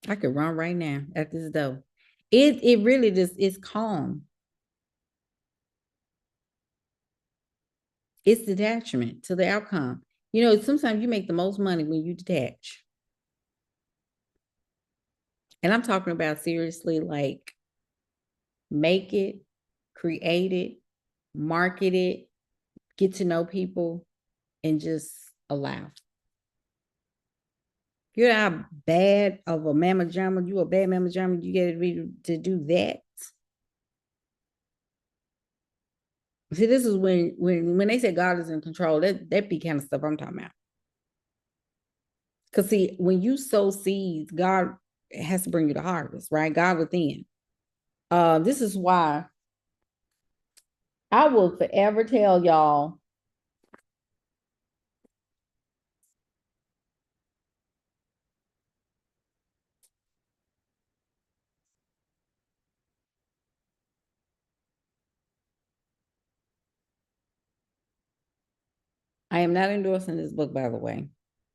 I could run right now at this door. It really just is calm. It's detachment to the outcome. You know, sometimes you make the most money when you detach. And I'm talking about seriously, like, make it, create it, market it, get to know people, and just allow. You're not bad of a mama jamma. You a bad mama jamma. You get to do that. See, this is when they say God is in control. That be kind of stuff I'm talking about. Because see, when you sow seeds, God has to bring you the harvest, right? God within. This is why I will forever tell y'all. I am not endorsing this book, by the way.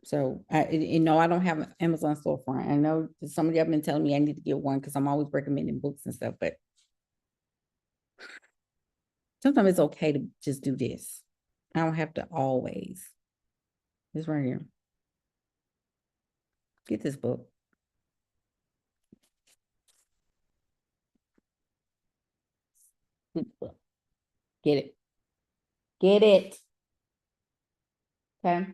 So you know, I don't have an Amazon storefront. I know some of you have been telling me I need to get one because I'm always recommending books and stuff, but sometimes it's okay to just do this. I don't have to always. It's right here. Get this book. Get the book. Get it. Get it. Okay.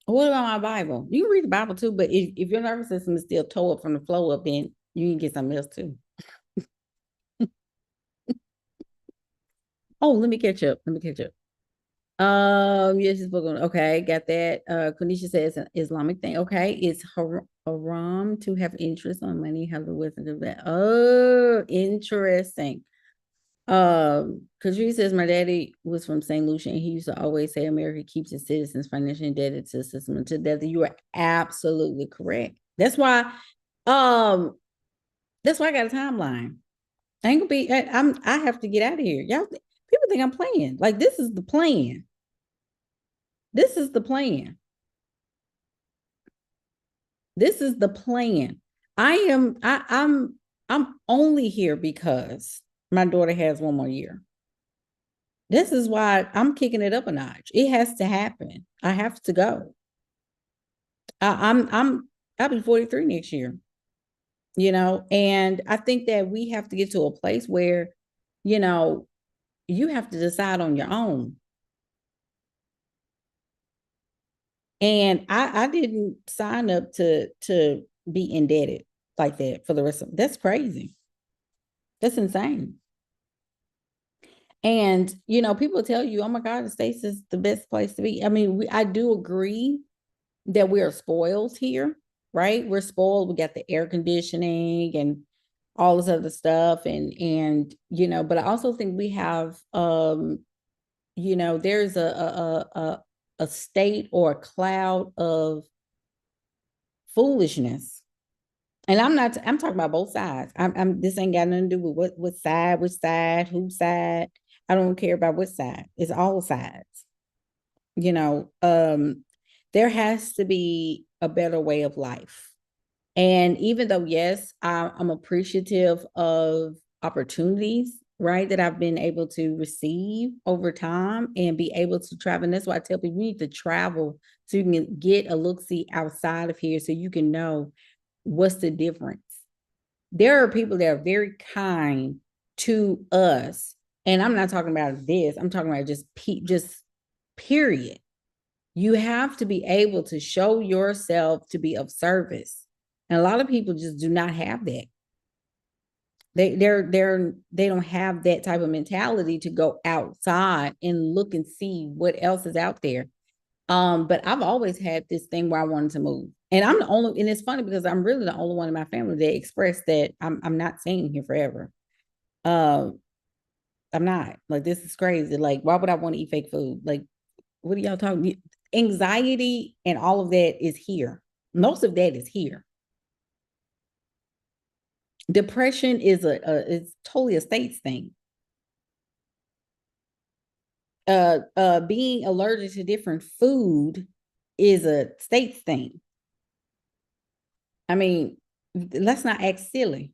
What about my Bible? You can read the Bible too, but if your nervous system is still tore up from the flow up, then you can get something else too. Oh, let me catch up. Let me catch up. Yes, this book on. Okay, got that. Kanisha says an Islamic thing. Okay, it's haram to have interest on money. Have the wisdom of that. Oh, interesting. Katrina says my daddy was from St. Lucia, and he used to always say America keeps its citizens financially indebted to the system until death. You are absolutely correct. Um, that's why I got a timeline. I ain't gonna be. I have to get out of here. Y'all, people think I'm playing. Like, this is the plan. This is the plan. This is the plan. I'm only here because my daughter has one more year. This is why I'm kicking it up a notch. It has to happen. I have to go. I'll be 43 next year, you know, and I think that we have to get to a place where, you know, you have to decide on your own. And I didn't sign up to be indebted like that for the rest of. That's crazy. That's insane. And, people tell you, oh my God, the States is the best place to be. I mean, I do agree that we are spoiled here, right? We're spoiled. We got the air conditioning and all this other stuff. And but I also think we have, there's a state or a cloud of foolishness. And I'm talking about both sides. This ain't got nothing to do with what side, which side, whose side. I don't care about which side. It's all sides. You know, there has to be a better way of life. And even though, yes, I'm appreciative of opportunities, right, that I've been able to receive over time and be able to travel. And that's why I tell people you need to travel so you can get a look-see outside of here so you can know what's the difference. There are people that are very kind to us. And I'm not talking about this. I'm talking about just period. You have to be able to show yourself to be of service. And a lot of people just do not have that. They don't have that type of mentality to go outside and look and see what else is out there. But I've always had this thing where I wanted to move. And I'm the only, and it's funny because I'm really the only one in my family that expressed that I'm not staying here forever. I'm not. Like, this is crazy. Like, why would I want to eat fake food? Like, what are y'all talking? Anxiety and all of that is here. Most of that is here. Depression is it's totally a states thing. Being allergic to different food is a states thing. I mean, let's not act silly.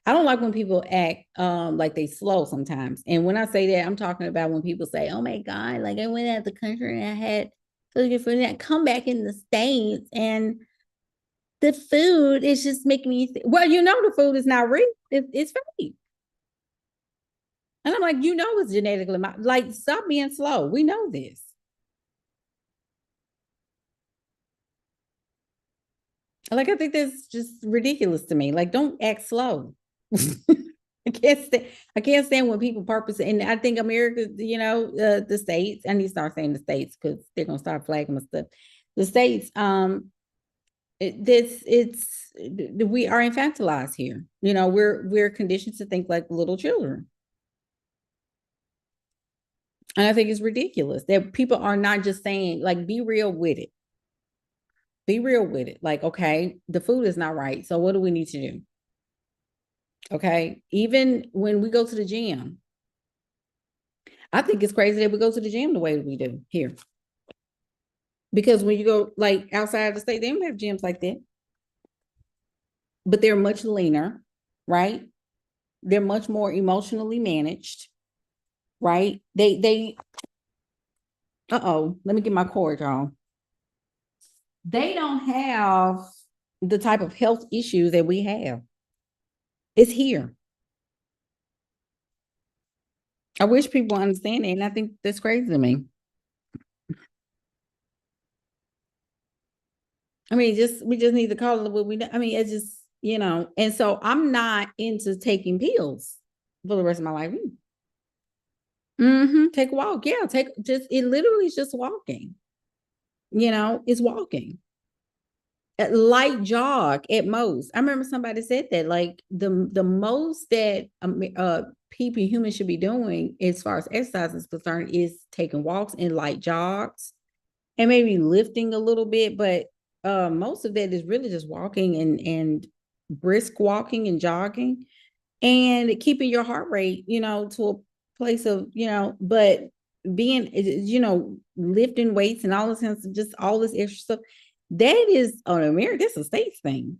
I don't like when people act like they slow sometimes. And when I say that, I'm talking about when people say, "Oh my God, like I went out the country and I had so good food, and I come back in the States and the food is just making me well, the food is not real. It's fake." And I'm like, it's genetically like, stop being slow. We know this. Like, I think that's just ridiculous to me. Like, don't act slow. I can't stand when people purpose, and I think America, the states. I need to start saying the states because they're gonna start flagging my stuff. The states, we are infantilized here. We're conditioned to think like little children, and I think it's ridiculous that people are not just saying, like, be real with it. Be real with it. Like, okay, the food is not right, so what do we need to do? Okay, even when we go to the gym, I think it's crazy that we go to the gym the way we do here. Because when you go like outside the state, they don't have gyms like that. But they're much leaner, right? They're much more emotionally managed, right? They let me get my cord, y'all. They don't have the type of health issues that we have. It's here. I wish people understand it, and I think that's crazy to me. I mean, we just need to call it what we know. I mean, it's just, and so I'm not into taking pills for the rest of my life. Take a walk. Yeah, it literally is just walking. It's walking. A light jog at most. I remember somebody said that, like, the most that humans should be doing as far as exercise is concerned is taking walks and light jogs and maybe lifting a little bit, but most of that is really just walking and brisk walking and jogging and keeping your heart rate, to a place of, but being, lifting weights and all this, just all this extra stuff. That is on America, that's a states thing.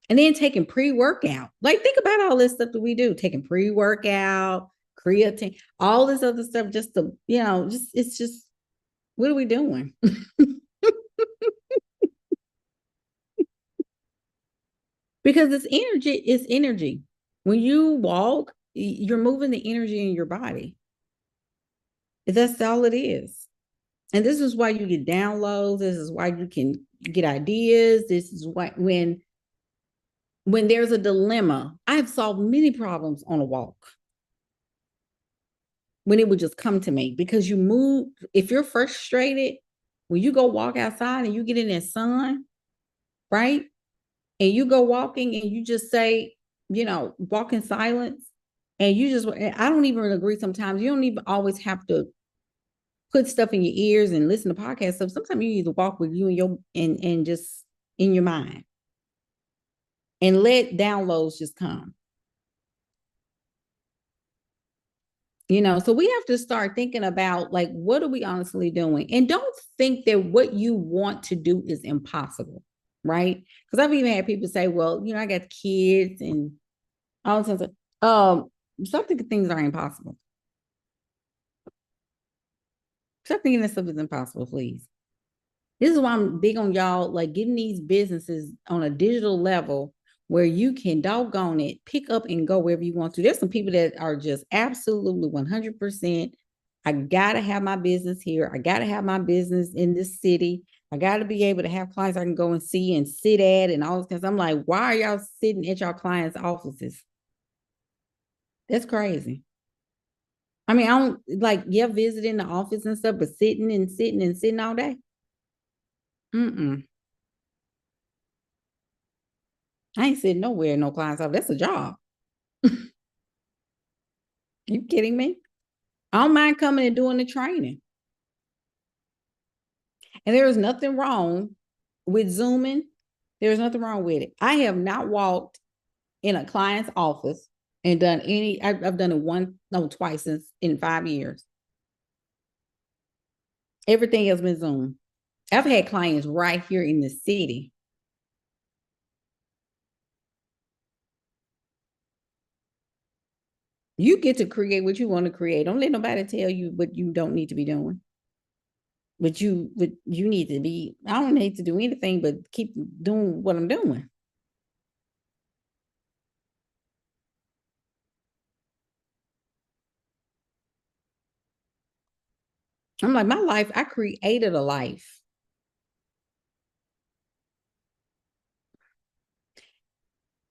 And then taking pre-workout. Like, think about all this stuff that we do, taking pre-workout, creatine, all this other stuff, just to, it's just, what are we doing? Because it's energy. When you walk, you're moving the energy in your body. That's all it is. And this is why you get downloads. This is why you can get ideas. This is why when there's a dilemma, I have solved many problems on a walk. when it would just come to me, because you move. If you're frustrated, when you go walk outside and you get in that sun, right? And you go walking and you just say, walk in silence. And you just, I don't even agree sometimes. You don't even always have to put stuff in your ears and listen to podcasts. So sometimes you need to walk with you and and just in your mind and let downloads just come. So we have to start thinking about, like, what are we honestly doing? And don't think that what you want to do is impossible, right? Because I've even had people say, well, I got kids and all sorts of some things are impossible. Stop thinking that stuff is impossible, please. This is why I'm big on y'all, like, getting these businesses on a digital level where you can, doggone it, pick up and go wherever you want to. There's some people that are just absolutely 100%. I got to have my business here. I got to have my business in this city. I got to be able to have clients I can go and see and sit at and all this kind of stuff. I'm like, why are y'all sitting at your clients' offices? That's crazy. I mean, I don't like, visiting the office and stuff, but sitting and sitting and sitting all day. Mm-mm. I ain't sitting nowhere in no client's office. That's a job. You kidding me? I don't mind coming and doing the training. And there is nothing wrong with Zooming. There's nothing wrong with it. I have not walked in a client's office and done any, I've done it twice in 5 years. Everything has been Zoom. I've had clients right here in the city. You get to create what you want to create. Don't let nobody tell you what you don't need to be doing. But you need to be, I don't need to do anything but keep doing what I'm doing. I'm like, my life, I created a life.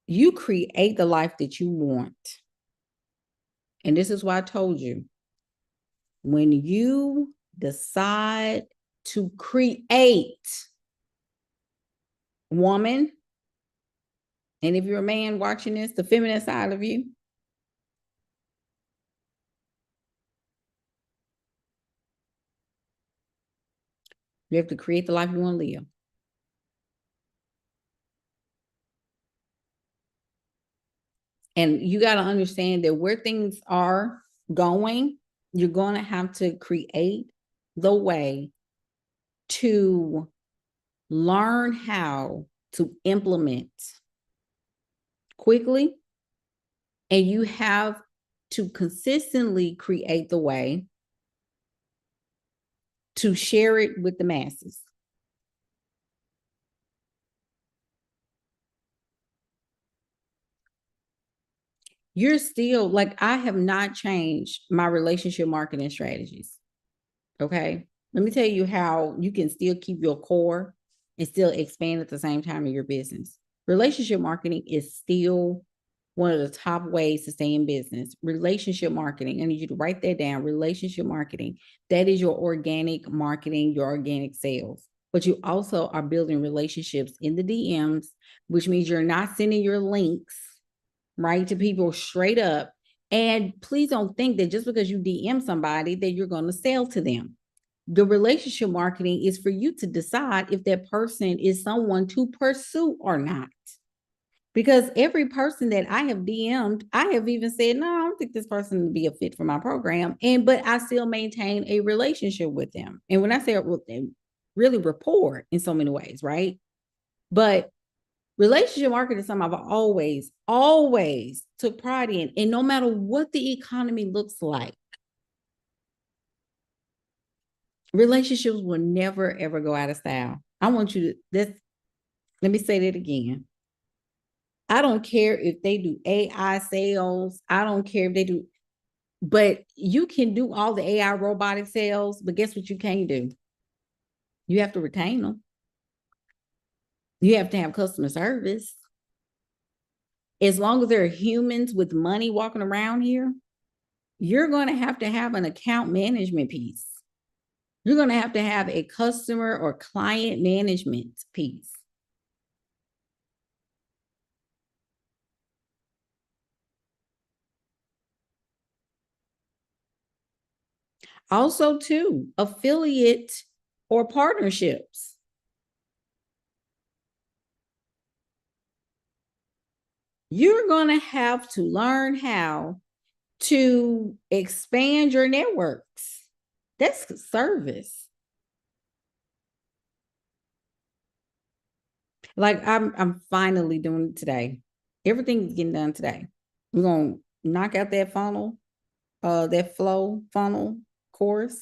You create the life that you want. And this is why I told you, when you decide to create, woman, and if you're a man watching this, the feminine side of you, you have to create the life you want to live. And you got to understand that where things are going, you're going to have to create the way to learn how to implement quickly. And you have to consistently create the way to share it with the masses. You're still, like, I have not changed my relationship marketing strategies. Okay. Let me tell you how you can still keep your core and still expand at the same time in your business. Relationship marketing is still one of the top ways to stay in business. Relationship marketing, I need you to write that down. Relationship marketing, that is your organic marketing, your organic sales. But you also are building relationships in the DMs, which means you're not sending your links, right, to people straight up. And please don't think that just because you DM somebody that you're going to sell to them. The relationship marketing is for you to decide if that person is someone to pursue or not. Because every person that I have DM'd, I have even said, no, I don't think this person would be a fit for my program. But I still maintain a relationship with them. And when I say really rapport in so many ways, right? But relationship marketing is something I've always took pride in. And no matter what the economy looks like, relationships will never, ever go out of style. I want you to, let me say that again. I don't care if they do AI sales. I don't care if they do, but you can do all the AI robotic sales, but guess what you can't do? You have to retain them. You have to have customer service. As long as there are humans with money walking around here, you're going to have an account management piece. You're going to have a customer or client management piece. Also, too, affiliate or partnerships. You're going to have to learn how to expand your networks. That's service. Like I'm finally doing it today. Everything's getting done today. We're gonna knock out that funnel, that flow funnel course,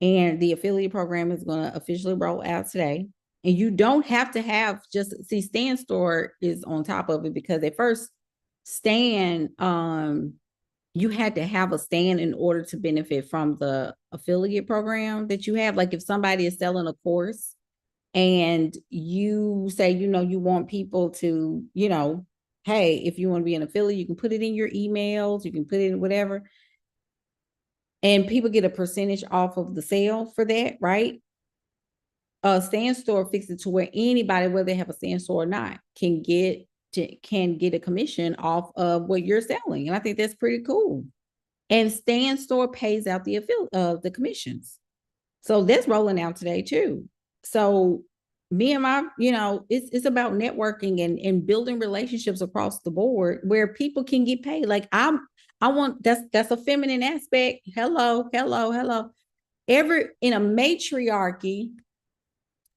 and the affiliate program is gonna officially roll out today. And you don't have to have just see Stan Store is on top of it because at first Stan you had to have a stand in order to benefit from the affiliate program that you have. Like if somebody is selling a course and you say, you want people to, hey, if you want to be an affiliate, you can put it in your emails, you can put it in whatever. And people get a percentage off of the sale for that, right? Stand store fixes it to where anybody, whether they have a stand store or not, can get a commission off of what you're selling. And I think that's pretty cool. And Stand Store pays out the commissions. So that's rolling out today too. So me and my, it's about networking and building relationships across the board where people can get paid. Like I want that's a feminine aspect. Hello, hello, hello. In a matriarchy,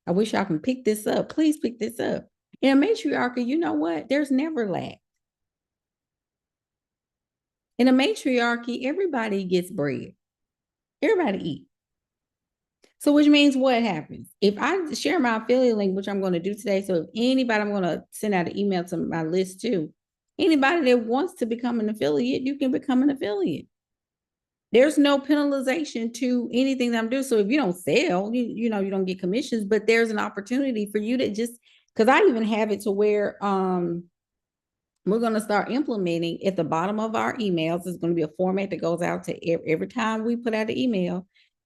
I wish y'all can pick this up. Please pick this up. In a matriarchy, you know what? There's never lack. In a matriarchy, everybody gets bread. Everybody eat. So which means what happens? If I share my affiliate link, which I'm going to do today, so if anybody, I'm going to send out an email to my list too. Anybody that wants to become an affiliate, you can become an affiliate. There's no penalization to anything that I'm doing. So if you don't sell, you don't get commissions, but there's an opportunity for you to just, because I even have it to where we're going to start implementing at the bottom of our emails. There's going to be a format that goes out to every time we put out an email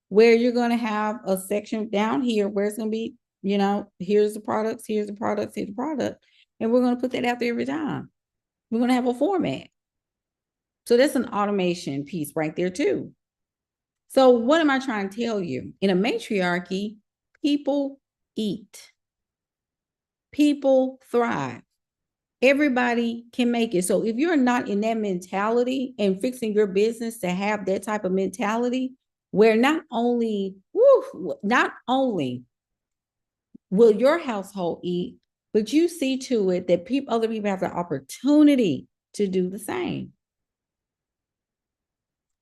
where you're going to have a section down here where it's going to be, here's the products, here's the products, here's the product. And we're going to put that out there every time. We're going to have a format. So that's an automation piece right there too. So what am I trying to tell you? In a matriarchy, people eat. People thrive. Everybody can make it. So if you're not in that mentality and fixing your business to have that type of mentality, where not only will your household eat, but you see to it that other people have the opportunity to do the same.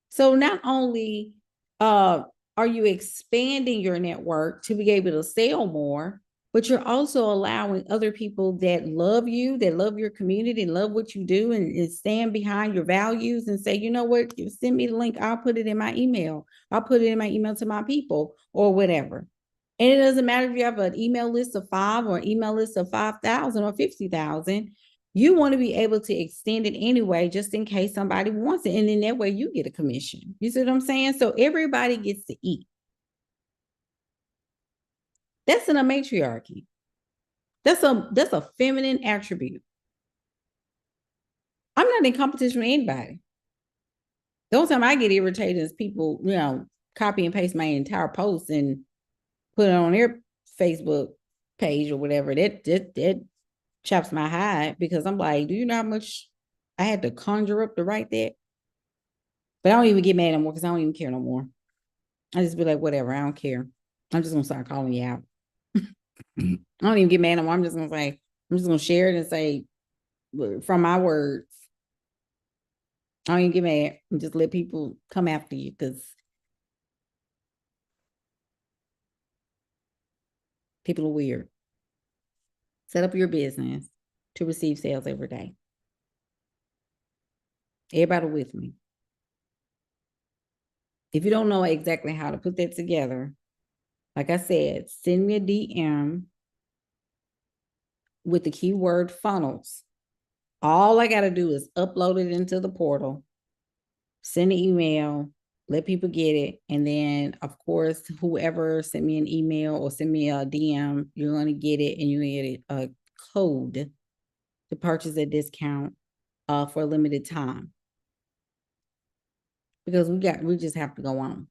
So not only are you expanding your network to be able to sell more, but you're also allowing other people that love you, that love your community, and love what you do, and stand behind your values and say, you know what, send me the link. I'll put it in my email. I'll put it in my email to my people or whatever. And it doesn't matter if you have an email list of 5 or an email list of 5,000 or 50,000. You want to be able to extend it anyway, just in case somebody wants it. And then that way you get a commission. You see what I'm saying? So everybody gets to eat. That's in a matriarchy. That's a feminine attribute. I'm not in competition with anybody. The only time I get irritated is people, copy and paste my entire post and put it on their Facebook page or whatever. That chaps my hide because I'm like, do you know how much I had to conjure up to write that? But I don't even get mad no more because I don't even care no more. I just be like, whatever, I don't care. I'm just gonna start calling you out. I don't even get mad no more. I'm just gonna share it and say from my words. I don't even get mad and just let people come after you because people are weird. Set up your business to receive sales every day. Everybody with me. If you don't know exactly how to put that together, like I said, send me a DM with the keyword funnels. All I got to do is upload it into the portal. send an email, let people get it. And then, of course, whoever sent me an email or send me a DM, you're going to get it and you're going to get a code to purchase a discount for a limited time. Because we just have to go on.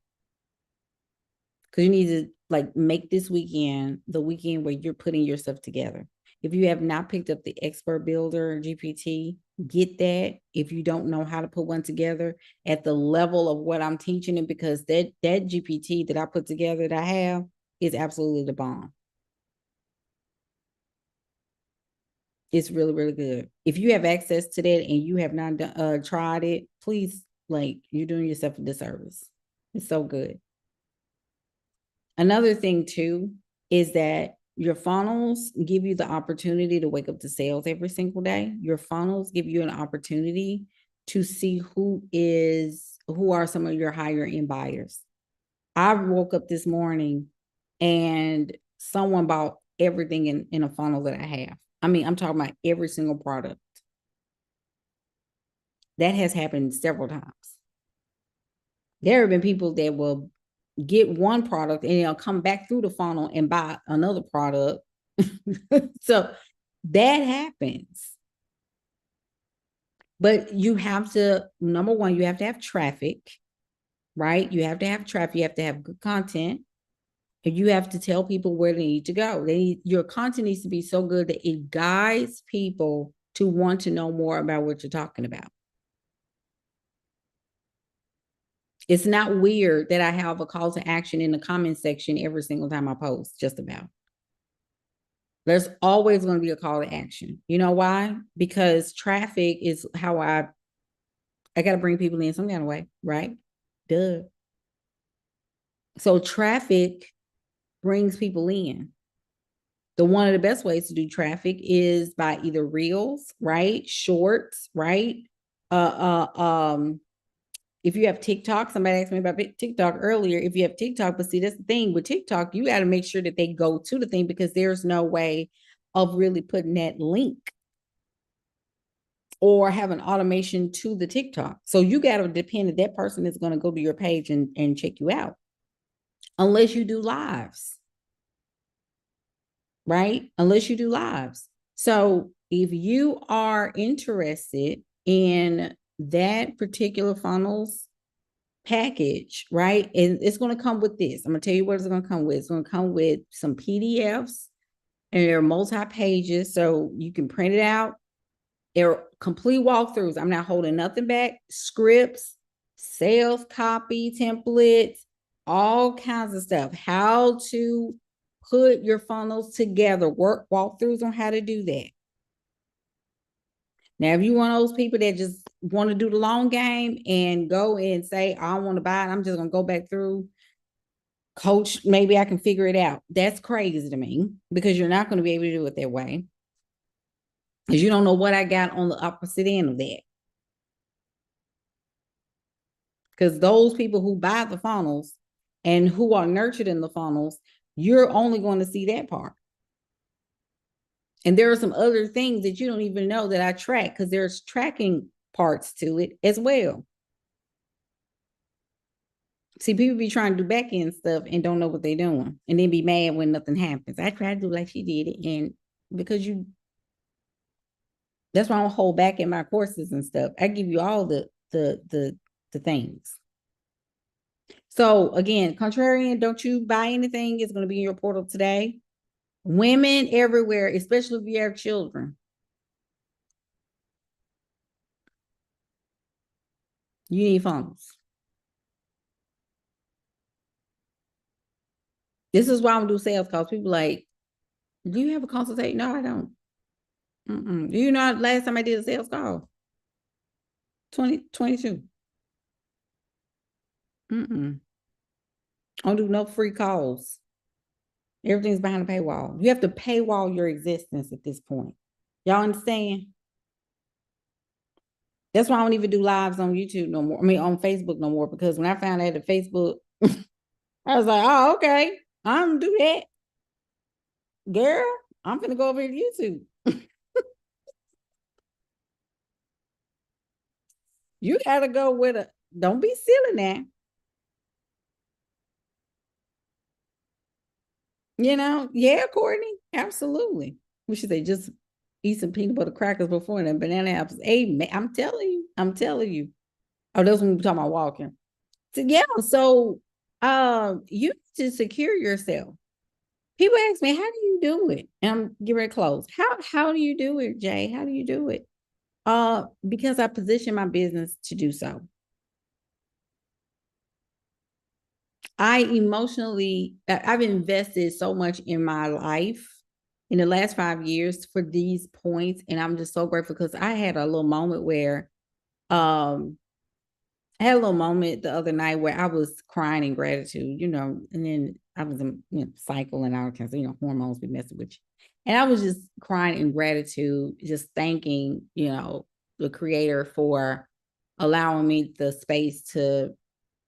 Because you need to like make this weekend the weekend where you're putting yourself together. If you have not picked up the Expert Builder GPT, get that. If you don't know how to put one together at the level of what I'm teaching it, because that GPT that I put together that I have is absolutely the bomb. It's really, really good. If you have access to that and you have not tried it, please, like, you're doing yourself a disservice. It's so good. Another thing too is that your funnels give you the opportunity to wake up to sales every single day. Your funnels give you an opportunity to see who are some of your higher end buyers. I woke up this morning and someone bought everything in a funnel that I have. I mean, I'm talking about every single product. That has happened several times. There have been people that will get one product and they'll come back through the funnel and buy another product. So that happens. But you have to, number one, you have to have traffic, right? You have to have traffic. You have to have good content. And you have to tell people where they need to go. Your content needs to be so good that it guides people to want to know more about what you're talking about. It's not weird that I have a call to action in the comment section every single time I post, just about. There's always going to be a call to action. You know why? Because traffic is how I got to bring people in some kind of way, right? Duh. So traffic brings people in. One of the best ways to do traffic is by either reels, right? Shorts, right? If you have TikTok, somebody asked me about TikTok earlier. If you have TikTok, but see, that's the thing with TikTok, you got to make sure that they go to the thing because there's no way of really putting that link or have an automation to the TikTok. So you got to depend that person is going to go to your page and check you out. Unless you do lives, right? Unless you do lives. So if you are interested in that particular funnels package, right? And it's going to come with this. I'm going to tell you what it's going to come with. It's going to come with some PDFs and they're multi-pages. So you can print it out. They're complete walkthroughs. I'm not holding nothing back. Scripts, sales copy, templates, all kinds of stuff. How to put your funnels together, walkthroughs on how to do that. Now, if you're one of those people that just want to do the long game and go and say, I want to buy it, I'm just going to go back through, coach, maybe I can figure it out. That's crazy to me because you're not going to be able to do it that way. Because you don't know what I got on the opposite end of that. Because those people who buy the funnels and who are nurtured in the funnels, you're only going to see that part. And there are some other things that you don't even know that I track because there's tracking parts to it as well. See, people be trying to do back end stuff and don't know what they're doing and then be mad when nothing happens. I tried to do like she did it. And because that's why I don't hold back in my courses and stuff. I give you all the things. So again, contrarian, don't you buy anything. It's going to be in your portal today. Women everywhere, especially if you have children. You need funnels. This is why I'm do sales calls. People like, do you have a consultation? No, I don't. Do you know last time I did a sales call? 2022. I don't do no free calls. Everything's behind a paywall. You have to paywall your existence at this point. Y'all understand? That's why I don't even do lives on YouTube no more. I mean, on Facebook no more, because when I found out that Facebook, I was like, oh, okay, I'm gonna do that. Girl, I'm gonna go over to YouTube. You gotta go with Don't be silly now. Yeah, Courtney, absolutely. We should say just eat some peanut butter crackers before and then banana apples. Hey, man, I'm telling you. Oh, those when we talking about walking. So yeah, so you need to secure yourself. People ask me, how do you do it? And I'm getting ready to close. How do you do it, Jay? How do you do it? Because I position my business to do so. I've invested so much in my life in the last 5 years for these points. And I'm just so grateful because I had a little moment where um I had a little moment the other night where I was crying in gratitude, and then I was in cycle and all kinds of, hormones be messing with you. And I was just crying in gratitude, just thanking, the creator for allowing me the space to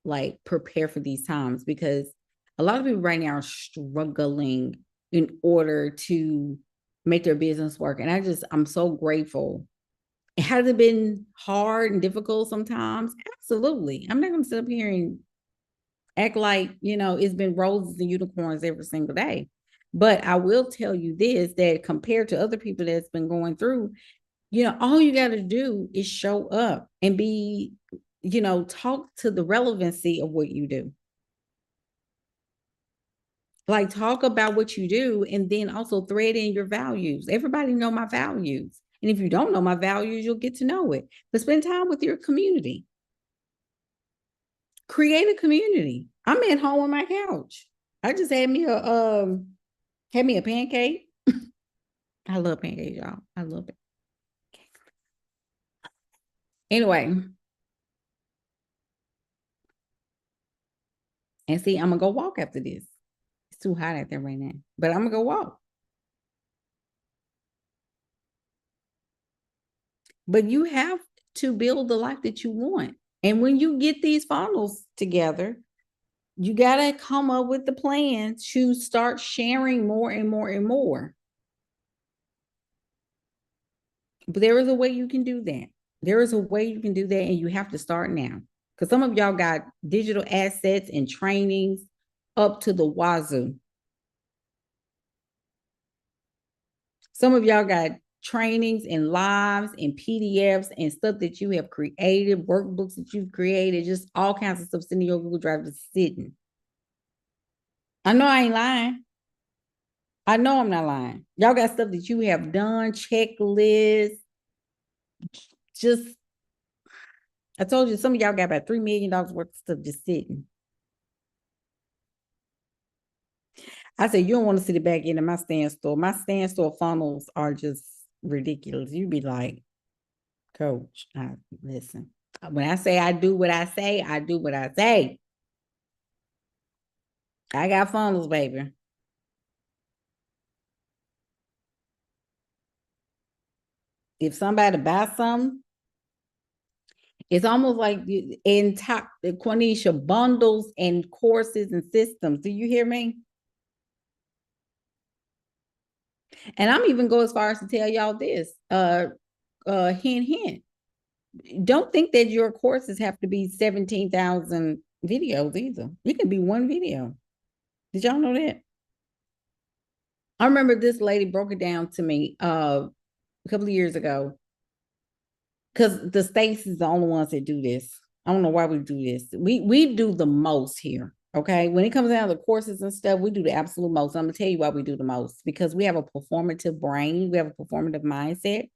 like prepare for these times because a lot of people right now are struggling in order to make their business work. And I'm so grateful. Has it been hard and difficult sometimes? Absolutely. I'm not going to sit up here and act like, it's been roses and unicorns every single day. But I will tell you this, that compared to other people that's been going through, all you got to do is show up and be, talk to the relevancy of what you do. Like talk about what you do and then also thread in your values. Everybody know my values. And if you don't know my values, you'll get to know it. But spend time with your community. Create a community. I'm at home on my couch. I just had me a pancake. I love pancakes, y'all. I love it. Anyway, and see, I'm gonna go walk after this. It's too hot out there right now, but I'm gonna go walk. But you have to build the life that you want. And when you get these funnels together, you got to come up with the plan to start sharing more and more and more. But there is a way you can do that. There is a way you can do that, and you have to start now. Because some of y'all got digital assets and trainings up to the wazoo. Some of y'all got trainings and lives and PDFs and stuff that you have created, workbooks that you've created, just all kinds of stuff sitting in your Google Drive just sitting. I know I ain't lying. I know I'm not lying. Y'all got stuff that you have done, checklists. Just, I told you, some of y'all got about $3 million worth of stuff just sitting. I said, you don't want to sit it back into my stand store. My stand store funnels are just ridiculous. You'd be like, Coach, listen. When I say I do what I say, I do what I say. I got funnels, baby. If somebody buys something, it's almost like in top Quenisha bundles and courses and systems. Do you hear me? And I'm even go as far as to tell y'all this. Hint, hint. Don't think that your courses have to be 17,000 videos either. It can be one video. Did y'all know that? I remember this lady broke it down to me a couple of years ago because the states is the only ones that do this. I don't know why we do this. We do the most here. Okay. When it comes down to the courses and stuff, we do the absolute most. I'm gonna tell you why we do the most because we have a performative brain, we have a performative mindset,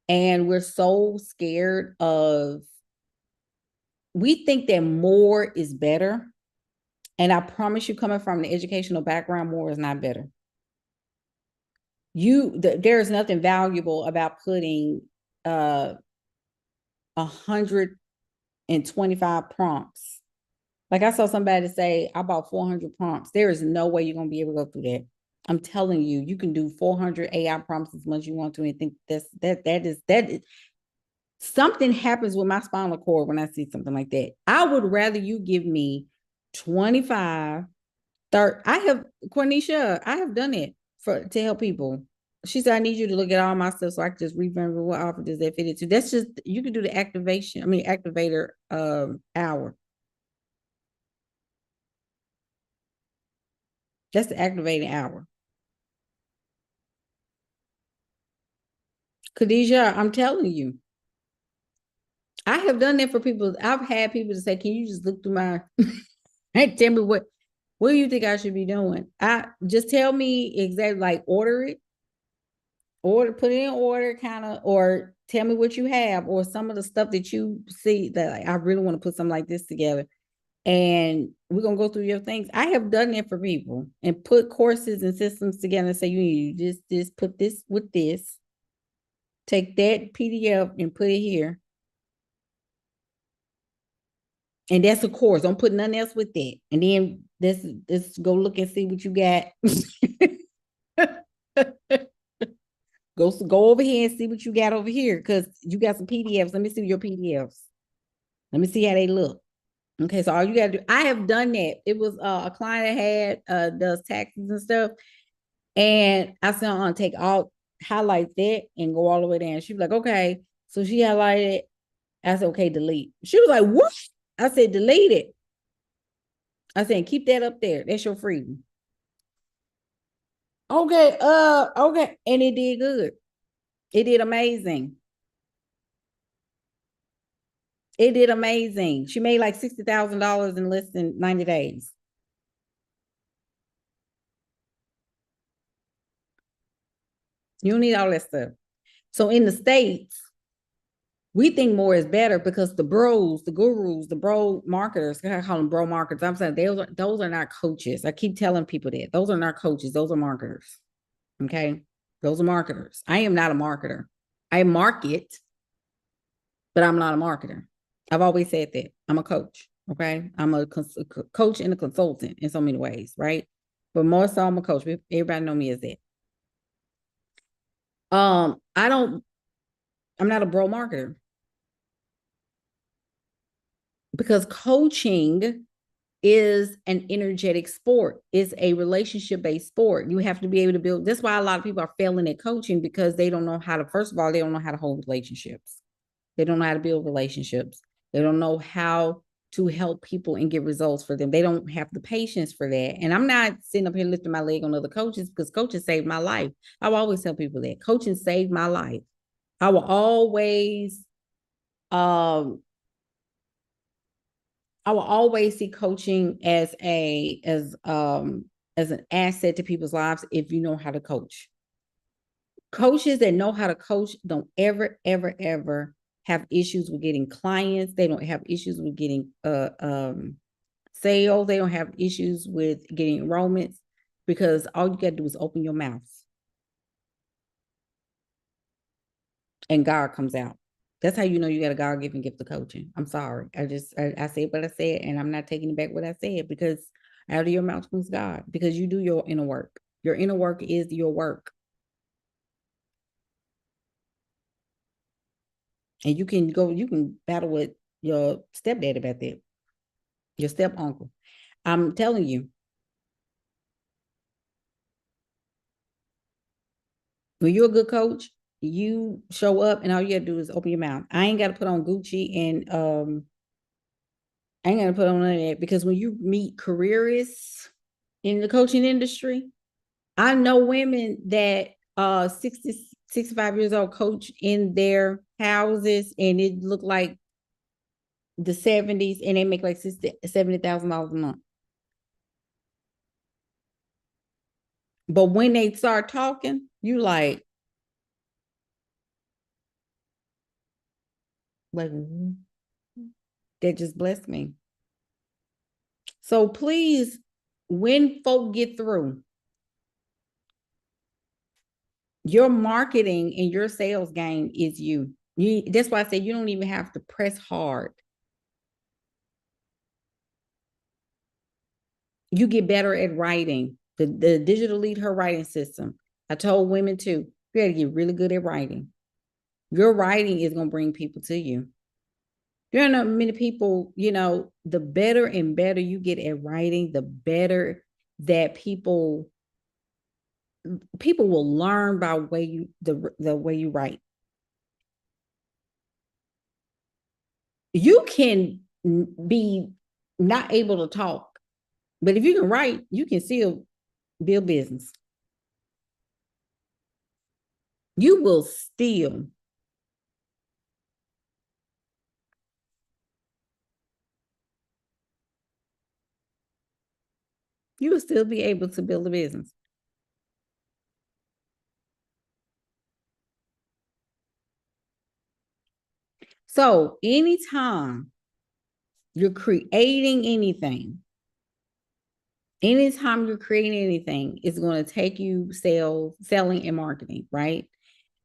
and we're so scared of we think that more is better. And I promise you, coming from an educational background, more is not better. There is nothing valuable about putting 125 prompts. Like I saw somebody say, I bought 400 prompts. There is no way you're gonna be able to go through that. I'm telling you, you can do 400 AI prompts as much as you want to, and think that is something happens with my spinal cord when I see something like that. I would rather you give me 25, 30. I have Cornisha, I have done it to help people. She said, I need you to look at all my stuff so I can just remember what offer does that fit into. That's just, you can do the activator hour. That's the activating hour. Khadijah, I'm telling you, I have done that for people. I've had people to say, can you just look through my and tell me what do you think I should be doing? I just tell me exactly, like put it in order, kind of, or tell me what you have, or some of the stuff that you see that like, I really want to put something like this together. And we're gonna go through your things. I have done that for people and put courses and systems together and say, you need this, put this with this, take that PDF and put it here. And that's a course. Don't put nothing else with that. And then let's go look and see what you got. Go over here and see what you got over here because you got some PDFs. Let me see your PDFs. Let me see how they look. Okay, so all you gotta do, I have done that. It was a client that had does taxes and stuff, and I said, take all highlight that and go all the way down. She was like, okay. So she highlighted. I said, okay, delete. She was like, what? I said, delete it. I said, keep that up there. That's your freedom. Okay, okay. And it did good. It did amazing. It did amazing. She made like $60,000 in less than 90 days. You don't need all that stuff. So in the States, we think more is better because the bros, the gurus, the bro marketers, I call them bro marketers. I'm saying those are not coaches. I keep telling people that. Those are not coaches. Those are marketers. Okay. Those are marketers. I am not a marketer. I market, but I'm not a marketer. I've always said that. I'm a coach. Okay. I'm a coach and a consultant in so many ways, right? But more so, I'm a coach. Everybody know me as that. I don't, I'm not a bro marketer because coaching is an energetic sport. It's a relationship-based sport. You have to be able to build. That's why a lot of people are failing at coaching because they don't know how to, first of all, they don't know how to hold relationships. They don't know how to build relationships. They don't know how to help people and get results for them. They don't have the patience for that. And I'm not sitting up here lifting my leg on other coaches because coaches saved my life. I will always tell people that coaching saved my life. I will always um I will always see coaching as an asset to people's lives if you know how to coach. Coaches that know how to coach don't ever have issues with getting clients. They don't have issues with getting sales. They don't have issues with getting enrollments because all you got to do is open your mouth and God comes out. That's how you know you got a God-given gift of coaching. I'm sorry. I said what I said, and I'm not taking back what I said because out of your mouth comes God, because you do your inner work. Your inner work is your work. And you can battle with your stepdad about that, your step uncle. I'm telling you, when you're a good coach, you show up and all you gotta do is open your mouth. I ain't gotta put on Gucci and I ain't gonna put on none of that because when you meet careerists in the coaching industry, I know women that 60, 65 years old coach in their houses and it looked like the 70s and they make like $70,000 a month. But when they start talking, you like that just blessed me. So please, when folk get through, your marketing and your sales game is you. That's why I say you don't even have to press hard. You get better at writing. The digital lead her writing system. I told women too, you got to get really good at writing. Your writing is going to bring people to you. There are not many people, the better and better you get at writing, the better that people people will learn by the way you write. You can be not able to talk, but if you can write, you can still build business. You will still, you will still be able to build a business. So anytime you're creating anything, it's going to take you selling and marketing, right?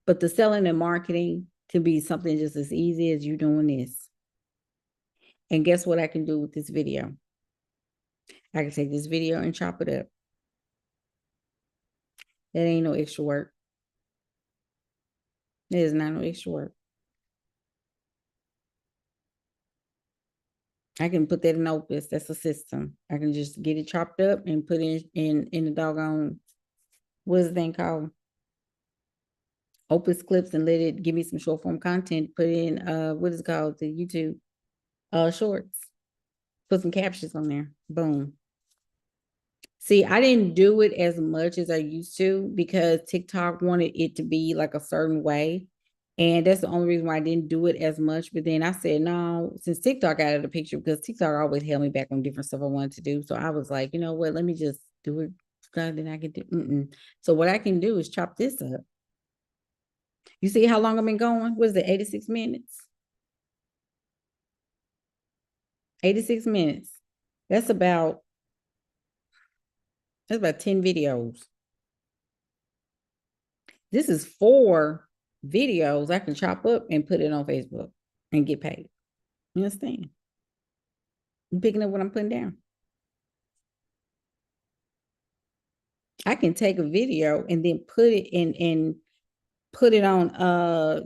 But the selling and marketing can be something just as easy as you doing this. And guess what I can do with this video? I can take this video and chop it up. That ain't no extra work. That is not no extra work. I can put that in Opus. That's a system. I can just get it chopped up and put it in the doggone, what's the thing called? Opus clips, and let it give me some short form content. Put in what is it called? The YouTube shorts. Put some captions on there. Boom. See, I didn't do it as much as I used to because TikTok wanted it to be like a certain way. And that's the only reason why I didn't do it as much. But then I said, no, since TikTok out of the picture, because TikTok always held me back on different stuff I wanted to do. So I was like, you know what, let me just do it. Then I can do. So what I can do is chop this up. You see how long I've been going? What is it, 86 minutes? 86 minutes. That's about 10 videos. This is 4 videos I can chop up and put it on Facebook and get paid. You understand? I'm picking up what I'm putting down. I can take a video and then put it in and put it on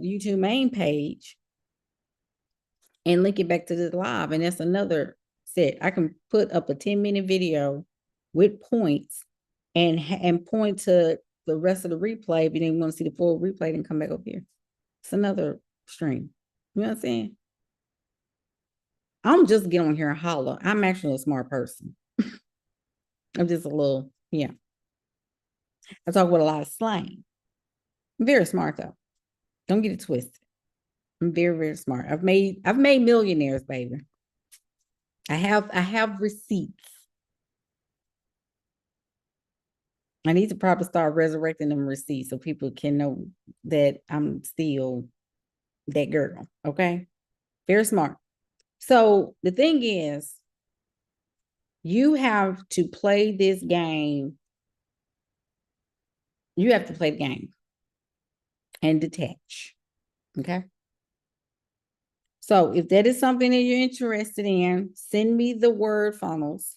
YouTube main page and link it back to the live. And that's another set. I can put up a 10-minute video with points and point to the rest of the replay. If you didn't want to see the full replay, then come back up here. It's another stream. You know what I'm saying? I'm just getting on here and holler. I'm actually a smart person. I'm just a little, yeah. I talk with a lot of slang. I'm very smart though. Don't get it twisted. I'm very, very smart. I've made millionaires, baby. I have receipts. I need to probably start resurrecting them receipts so people can know that I'm still that girl. Okay. Very smart. So the thing is, you have to play this game. You have to play the game and detach. Okay. So if that is something that you're interested in, send me the word funnels.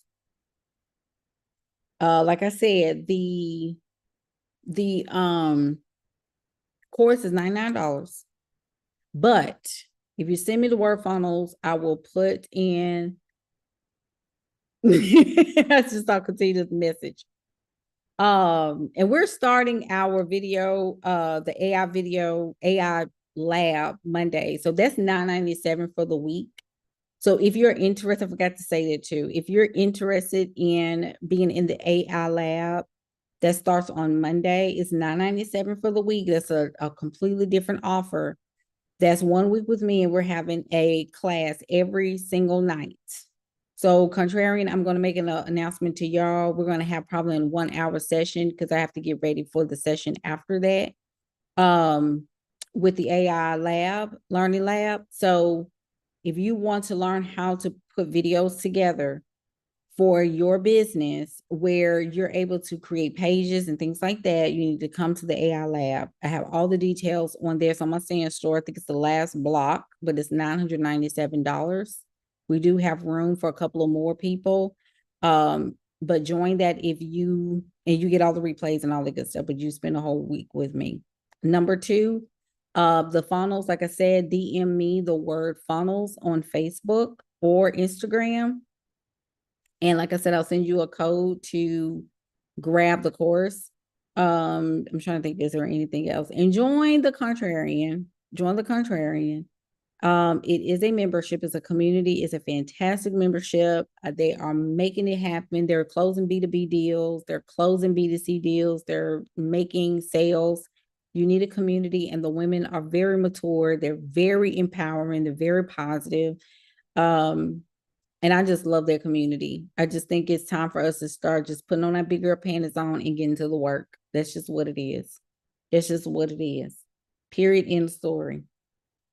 Like I said, the course is $99. But if you send me the word funnels, I will put in I just I'll continue the message. And we're starting our video, the AI lab Monday. So that's $9.97 for the week. So if you're interested, I forgot to say that too. If you're interested in being in the AI lab that starts on Monday, it's $9.97 for the week. That's a completely different offer. That's 1 week with me, and we're having a class every single night. So contrarian, I'm going to make an announcement to y'all. We're going to have probably a 1 hour session because I have to get ready for the session after that with the AI learning lab. So if you want to learn how to put videos together for your business where you're able to create pages and things like that, you need to come to the AI lab. I have all the details on there. So I'm not saying store. I think it's the last block, but it's $997. We do have room for a couple of more people. But join that if you get all the replays and all the good stuff, but you spend a whole week with me. Number 2, the funnels, like I said, DM me the word funnels on Facebook or Instagram. And like I said, I'll send you a code to grab the course. I'm trying to think, is there anything else? And join the contrarian. Join the contrarian. It is a membership, it's a community, it's a fantastic membership. They are making it happen. They're closing B2B deals, they're closing B2C deals, they're making sales. You need a community, and the women are very mature, they're very empowering, they're very positive. Um, and I just love their community. I just think it's time for us to start just putting on our big girl panties on and getting to the work. That's just what it is. It's just what it is. Period. End of story.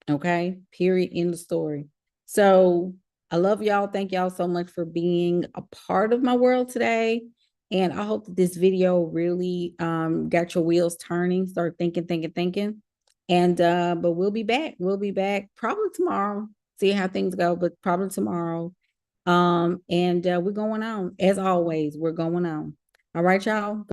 Okay. Period. End of story. So I love y'all. Thank y'all so much for being a part of my world today. And I hope that this video really got your wheels turning. Start thinking. And but we'll be back. We'll be back probably tomorrow. See how things go, but probably tomorrow. And we're going on. As always, we're going on. All right, y'all.